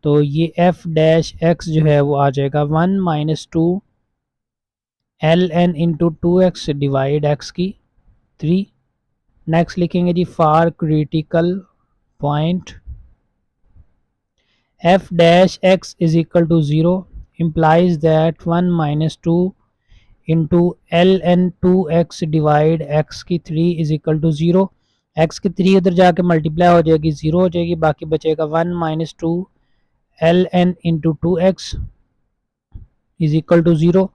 तो ये f डैश x जो है वो आ जाएगा 1 minus 2 l n into 2x divide x की 3। नेक्स्ट लिखेंगे जी for critical point f dash x is equal to 0 implies that 1 minus 2 into ln 2x divide x की 3 is equal to 0, x की 3 उधर जाके मल्टीप्लाई हो जाएगी 0 हो जाएगी, बाकी बचेगा 1 minus 2 ln into 2x is equal to 0,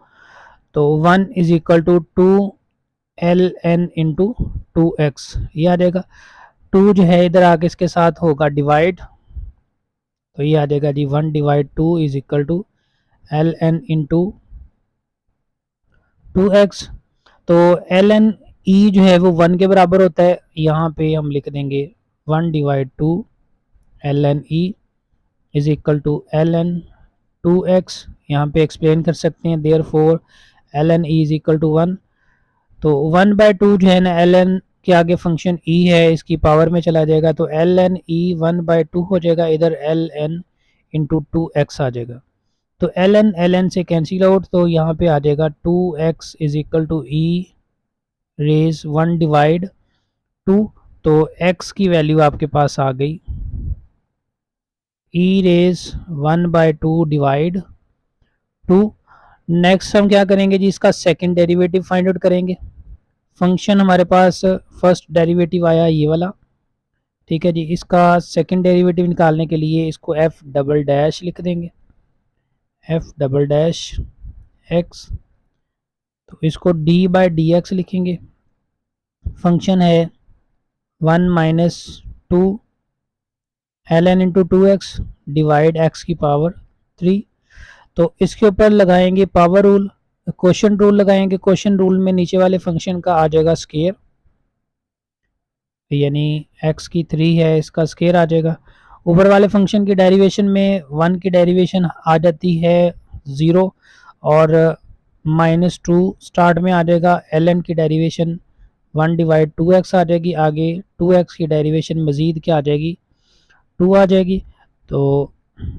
तो 1 is equal to 2 ln into 2x, ये आ जाएगा। 2 जो है इधर आके इसके साथ होगा डिवाइड, तो ये आ जाएगा जी 1 divide 2 is equal to l n into 2x। तो एल एन ई जो है वो 1 के बराबर होता है, यहाँ पे हम लिख देंगे 1 divide 2 l n e is equal to l n 2x। यहाँ पे एक्सप्लेन कर सकते हैं, therefore l n e is equal to 1। तो 1/2 जो है ना एल एन के आगे फंक्शन ई है, इसकी पावर में चला जाएगा, तो एल एन ई 1/2 हो जाएगा, इधर एल एन इंटू 2x आ जाएगा। तो एल एन से कैंसिल आउट, तो यहाँ पे आ जाएगा 2x is equal to e raise 1 divide 2। तो x की वैल्यू आपके पास आ गई ई रेज 1/2 डिवाइड 2। नेक्स्ट हम क्या करेंगे जी, इसका सेकंड डेरिवेटिव फाइंड आउट करेंगे। फंक्शन हमारे पास फर्स्ट डेरिवेटिव आया ये वाला, ठीक है जी। इसका सेकंड डेरिवेटिव निकालने के लिए इसको एफ डबल डैश लिख देंगे, एफ डबल डैश एक्स। तो इसको डी बाई डी एक्स लिखेंगे। फंक्शन है 1 minus 2 l n into 2x divide x की पावर 3। तो इसके ऊपर लगाएंगे पावर रूल, क्वोशंट रूल लगाएंगे। क्वोशंट रूल में नीचे वाले फंक्शन का आ जाएगा स्केयर, यानी x की 3 है, इसका स्केयर आ जाएगा। ऊपर वाले फंक्शन की डेरिवेशन में 1 की डेरिवेशन आ जाती है 0 और -2 स्टार्ट में आ जाएगा। ln की डेरिवेशन 1 डिवाइड 2x आ जाएगी, आगे 2x की डेरिवेशन मज़ीद क्या आ जाएगी, 2 आ जाएगी। तो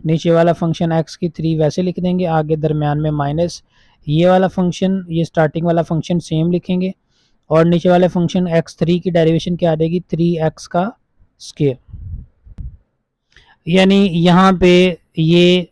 नीचे वाला फंक्शन x की 3 वैसे लिख देंगे, आगे दरमियान में माइनस, ये वाला फंक्शन, ये स्टार्टिंग वाला फंक्शन सेम लिखेंगे, और नीचे वाले फंक्शन x3 की डेरिवेशन क्या आ जाएगी, 3x का स्केयर। यानी यहाँ पे ये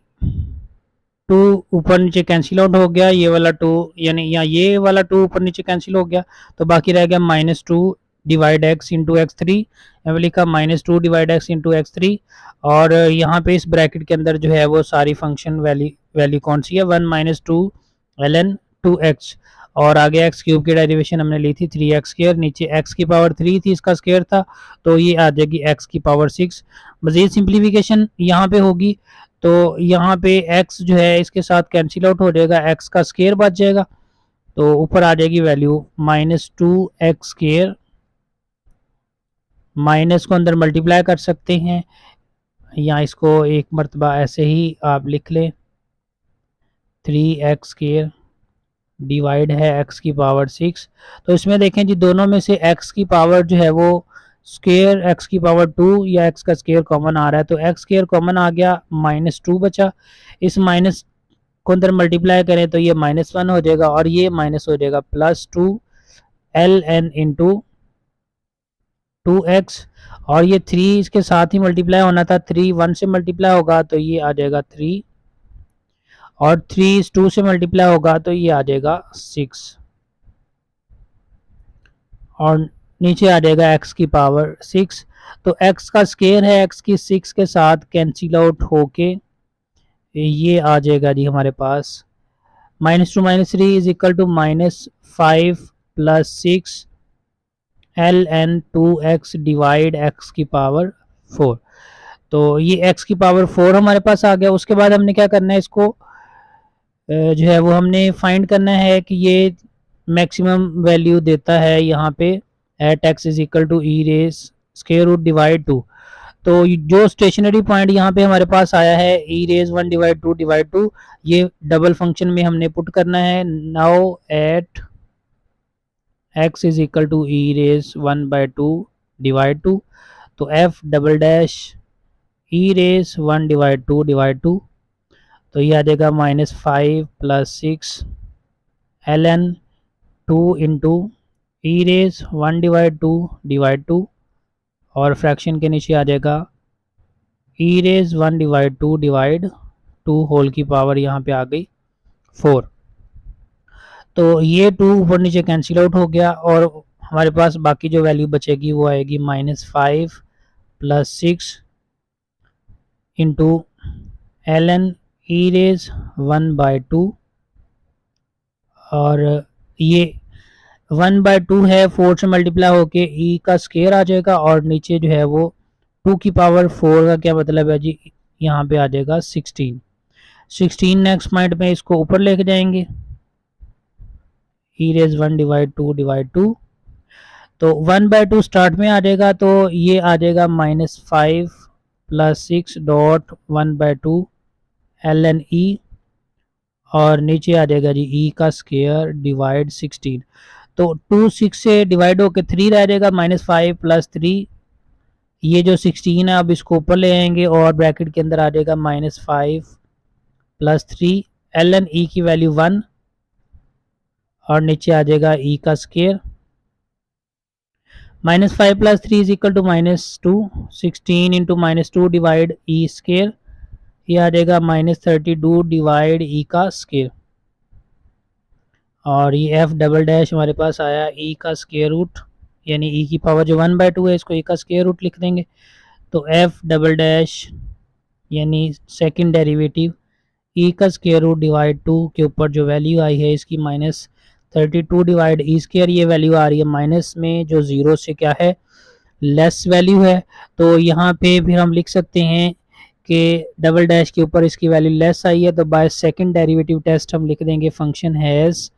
2 ऊपर नीचे कैंसिल आउट हो गया, ये वाला 2 यानी यहाँ ये वाला 2 ऊपर नीचे कैंसिल हो गया, तो बाकी रह गया -2 डिवाइड एक्स इंटू x3। यहाँ लिखा -2 डिवाइड एक्स इंटू x3, और यहाँ पे इस ब्रैकेट के अंदर जो है वो सारी फंक्शन वैल्यू कौन सी है, 1 - 2 ln 2x, और आगे एक्स क्यूब की डेरिवेशन हमने ली थी 3x स्क्वायर, नीचे x की पावर 3 थी, इसका स्क्वायर था, तो ये आ जाएगी x की पावर 6। मजीद सिंप्लीफिकेशन यहाँ पे होगी, तो यहाँ पे x जो है इसके साथ कैंसिल आउट हो जाएगा, x का स्क्वायर बच जाएगा, तो ऊपर आ जाएगी वैल्यू -2x स्क्वायर, माइनस को अंदर मल्टीप्लाई कर सकते हैं, या इसको एक मरतबा ऐसे ही आप लिख लें, 3x स्क्वायर डिवाइड है x की पावर 6। तो इसमें देखें जी, दोनों में से x की पावर जो है वो स्क्वायर x की पावर 2 या x का स्क्वायर कॉमन आ रहा है, तो x स्क्वायर कॉमन आ गया, -2 बचा। इस माइनस को अंदर मल्टीप्लाई करें तो ये -1 हो जाएगा, और ये माइनस हो जाएगा +2 ln इंटू 2x, और ये 3 इसके साथ ही मल्टीप्लाई होना था, 3 1 से मल्टीप्लाई होगा तो ये आ जाएगा 3, और 3 2 से मल्टीप्लाई होगा तो ये आ जाएगा 6, और नीचे आ जाएगा x की पावर 6। तो x का स्क्वायर है, x की 6 के साथ कैंसिल आउट होके ये आ जाएगा जी हमारे पास -2 - 3 is equal to -5 + 6 ln 2x divide x की पावर 4। तो ये x की पावर 4 हमारे पास आ गया। उसके बाद हमने क्या करना है, इसको जो है वो हमने फाइंड करना है कि ये मैक्सिमम वैल्यू देता है यहाँ पे at x is equal to e raise square root divide 2। तो जो स्टेशनरी पॉइंट यहाँ पे हमारे पास आया है ई रेज 1 डिवाइड 2, ये डबल फंक्शन में हमने पुट करना है। Now at x is equal to e raise 1/2 divide 2, तो f double dash e raise 1 divide 2, तो ये आ जाएगा -5 + 6 ln 2 into e raise 1 divide 2, और फ्रैक्शन के नीचे आ जाएगा ई रेज 1 डिवाइड 2 होल की पावर यहाँ पे आ गई 4। तो ये 2 ऊपर नीचे कैंसिल आउट हो गया, और हमारे पास बाकी जो वैल्यू बचेगी वो आएगी -5 + 6 इंटू ln ई रेज 1/2, और ये 1/2 है, 4 से मल्टीप्लाई होके ई का स्क्वायर आ जाएगा, और नीचे जो है वो 2 की पावर 4 का क्या मतलब है जी, यहाँ पे आ जाएगा 16। 16 नेक्स्ट पॉइंट में इसको ऊपर लेके जाएंगे, e रेज 1 डिवाइड 2 डिवाइड 2, तो 1/2 स्टार्ट में आ जाएगा, तो ये आ जाएगा -5 + 6 डॉट 1/2 ln e, और नीचे आ जाएगा जी e का स्क्वायर डिवाइड 16। तो 2 6 से डिवाइड होकर 3 रह जाएगा, -5 + 3, ये जो 16 है अब इसको ऊपर ले आएंगे और ब्रैकेट के अंदर आ जाएगा -5 + 3 ln e की वैल्यू 1, और नीचे आ जाएगा e का square, -5 + 3 = -2, 16 into -2 divide e square, ये आ जाएगा -32 डिवाइड e का स्क्वायर, और ये एफ डबल डैश हमारे पास आया e का स्क्वायर रूट, यानी e की पावर जो 1/2 है इसको e का स्क्वायर रूट लिख देंगे, तो एफ डबल डैश यानी सेकंड डेरिवेटिव e का स्क्वायर रूट डिवाइड 2 के ऊपर जो वैल्यू आई है इसकी -32 डिवाइड e स्क्वायर, ये वैल्यू आ रही है माइनस में जो जीरो से क्या है लेस वैल्यू है, तो यहाँ पे फिर हम लिख सकते हैं कि डबल डैश के ऊपर इसकी वैल्यू लेस आई है, तो बाय सेकंड डेरिवेटिव टेस्ट हम लिख देंगे function has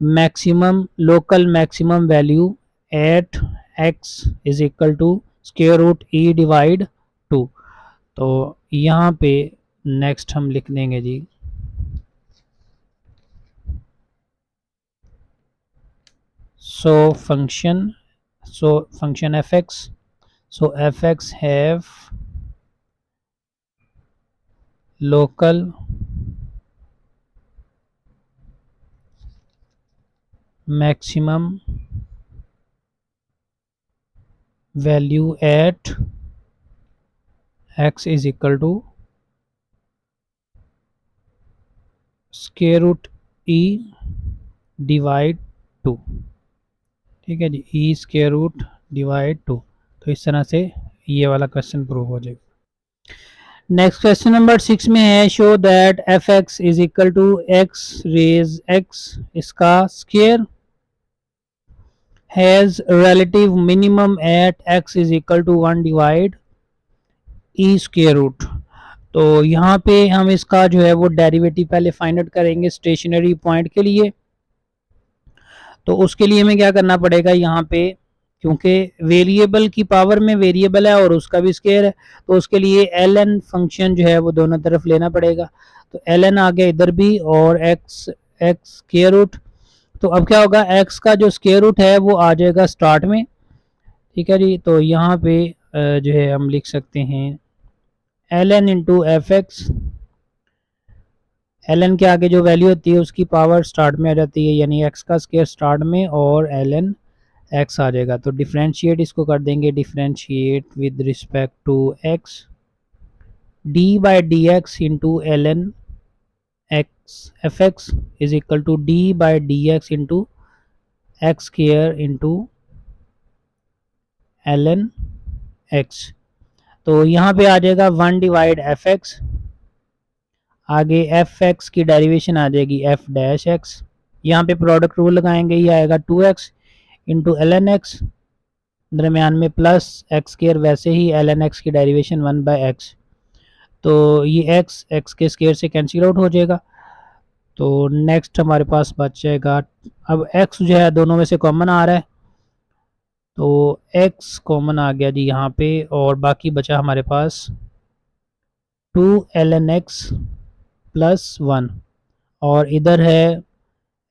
maximum local maximum value at x is equal to square root e divide 2। तो यहाँ पे नेक्स्ट हम लिख देंगे जी function fx, so fx have local maximum value at x is equal to square root e divide 2, ठीक है जी, e स्क्वायर रूट डिवाइड 2। तो इस तरह से ये वाला क्वेश्चन प्रूव हो जाएगा। नेक्स्ट क्वेश्चन नंबर 6 में है show that f x is equal to x raise x, इसका square has relative minimum at x is equal to 1 divide e square root. तो यहाँ पे हम इसका जो है वो डेरिवेटिव पहले फाइंड आउट करेंगे स्टेशनरी पॉइंट के लिए। तो उसके लिए हमें क्या करना पड़ेगा, यहाँ पे क्योंकि वेरिएबल की पावर में वेरिएबल है और उसका भी स्क्वायर है, तो उसके लिए ln फंक्शन जो है वो दोनों तरफ लेना पड़ेगा। तो ln आ गया इधर भी और x स्क्वायर रूट, तो अब क्या होगा x का जो स्क्वायर रूट है वो आ जाएगा स्टार्ट में, ठीक है जी। तो यहाँ पे जो है हम लिख सकते हैं ln into F x, ln के आगे जो वैल्यू होती है उसकी पावर स्टार्ट में आ जाती है, यानी x का स्क्वायर स्टार्ट में और ln x आ जाएगा। तो डिफ्रेंशिएट इसको कर देंगे, differentiate with respect to x, d by d x into ln x f x is equal to d by d x into x square into ln x। तो यहाँ पे आ जाएगा 1 डिवाइड एफ एक्स, आगे f x की derivation आ जाएगी f dash x, यहाँ पे प्रोडक्ट रूल लगाएंगे, ये आएगा 2x इंटू ln x, दरमियान में प्लस एक्स स्क्वायर, वैसे ही ln x की डेरिवेशन 1/x, तो ये x के स्क्वायर से कैंसिल आउट हो जाएगा। तो नेक्स्ट हमारे पास बच जाएगा, अब x जो है दोनों में से कॉमन आ रहा है, तो x कॉमन आ गया जी यहाँ पे, और बाकी बचा हमारे पास 2 ln x प्लस 1, और इधर है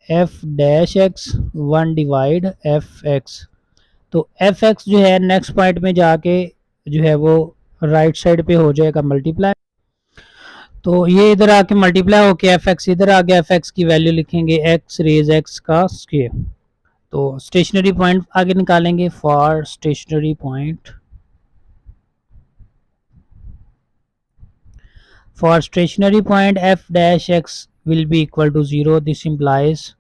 F dash x 1 divide f x. तो एफ एक्स जो है नेक्स्ट पॉइंट में जाके जो है वो राइट साइड पे हो जाएगा मल्टीप्लाई, तो ये इधर आके मल्टीप्लाई होके एफ एक्स इधर आ गया, एफ एक्स की वैल्यू लिखेंगे एक्स रेज एक्स का स्क्वायर। तो स्टेशनरी पॉइंट आगे निकालेंगे, for stationary point, for stationary point f dash x will be equal to 0, this implies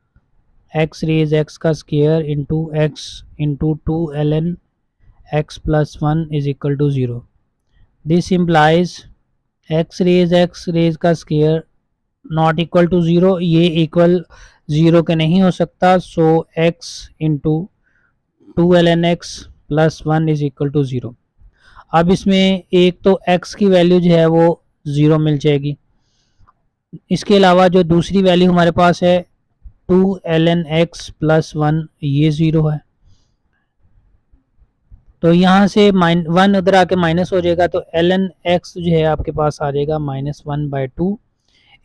x raise x का square into x into 2 ln x plus 1 is equal to 0, this implies x raise का square not equal to 0, ये इक्वल 0 के नहीं हो सकता, so x into 2 ln x plus 1 is equal to 0। अब इसमें एक तो x की वैल्यू जो है वो 0 मिल जाएगी, इसके अलावा जो दूसरी वैल्यू हमारे पास है 2 ln x प्लस 1, ये 0 है। तो यहाँ से -1 उधर आके माइनस हो जाएगा, तो ln x जो है आपके पास आ जाएगा -1/2।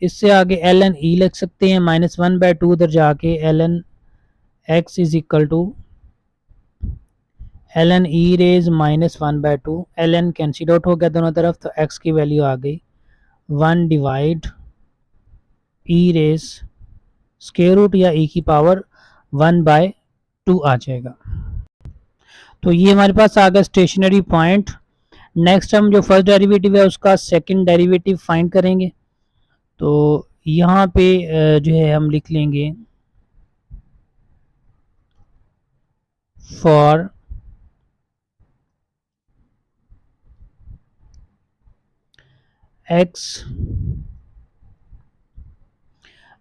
इससे आगे ln e लिख सकते हैं, -1/2 उधर जाके ln x is equal to ln e raise -1/2। ln cancel out हो गया दोनों तरफ, तो x की वैल्यू आ गई 1 divide e raise square root या e की पावर 1/2 आ जाएगा। तो ये हमारे पास आ गया स्टेशनरी पॉइंट। नेक्स्ट हम जो फर्स्ट डेरिवेटिव है उसका सेकंड डेरिवेटिव फाइंड करेंगे। तो यहाँ पे जो है हम लिख लेंगे फॉर x,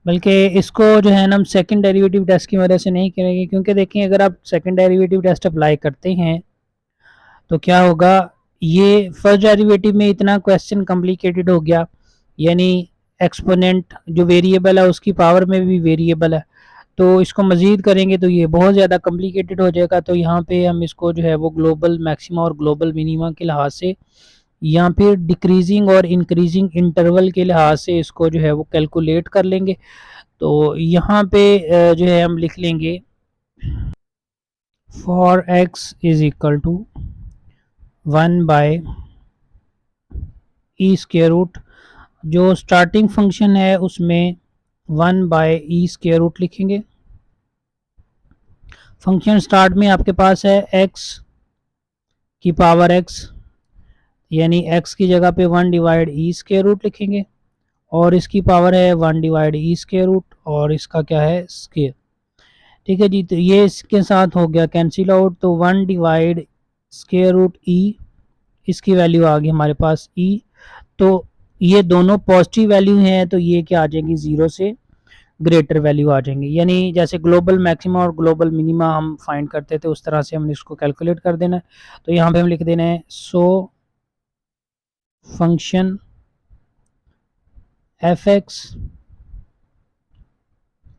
बल्कि इसको जो है ना हम सेकंड डेरिवेटिव टेस्ट की वजह से नहीं करेंगे, क्योंकि देखें अगर आप सेकंड डेरिवेटिव टेस्ट अप्लाई करते हैं तो क्या होगा, ये फर्स्ट डेरिवेटिव में इतना क्वेश्चन कॉम्प्लिकेटेड हो गया, यानी एक्सपोनेंट जो वेरिएबल है उसकी पावर में भी वेरिएबल है, तो इसको मज़ीद करेंगे तो ये बहुत ज़्यादा कॉम्प्लिकेटेड हो जाएगा। तो यहाँ पे हम इसको जो है वो ग्लोबल मैक्सिमा और ग्लोबल मिनिमा के लिहाज से या फिर डिक्रीजिंग और इंक्रीजिंग इंटरवल के लिहाज से इसको जो है वो कैलकुलेट कर लेंगे। तो यहाँ पे जो है हम लिख लेंगे for x is equal to 1/e square root, जो स्टार्टिंग फंक्शन है उसमें 1/e स्क्वायर रूट लिखेंगे। फंक्शन स्टार्ट में आपके पास है x की पावर x, यानी x की जगह पे 1 डिवाइड e स्क्वायर रूट लिखेंगे, और इसकी पावर है 1 डिवाइड e स्क्वायर रूट, और इसका क्या है स्क्वायर। ठीक है जी, तो ये इसके साथ हो गया कैंसिल आउट, तो 1 डिवाइड स्क्वायर रूट e, इसकी वैल्यू आ गई हमारे पास e। तो ये दोनों पॉजिटिव वैल्यू हैं, तो ये क्या आ जाएंगी, 0 से ग्रेटर वैल्यू आ जाएंगी, यानी जैसे ग्लोबल मैक्सिमा और ग्लोबल मिनिमा हम फाइंड करते थे उस तरह से हमने इसको कैलकुलेट कर देना है। तो यहाँ पे हम लिख देना है so function f(x)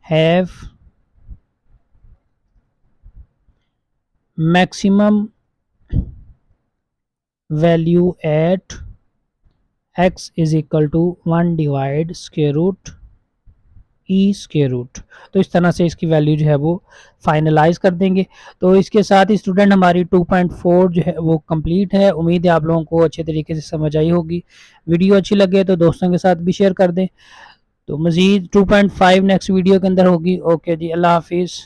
have maximum value at x is equal to 1 divide square root e square root. तो इस तरह से इसकी वैल्यू जो है वो फाइनलाइज कर देंगे। तो इसके साथ ही स्टूडेंट हमारी 2.4 जो है वो कंप्लीट है। उम्मीद है आप लोगों को अच्छे तरीके से समझ आई होगी। वीडियो अच्छी लगे तो दोस्तों के साथ भी शेयर कर दें। तो मज़ीद 2.5 नेक्स्ट वीडियो के अंदर होगी। ओके जी, अल्लाह हाफिज़।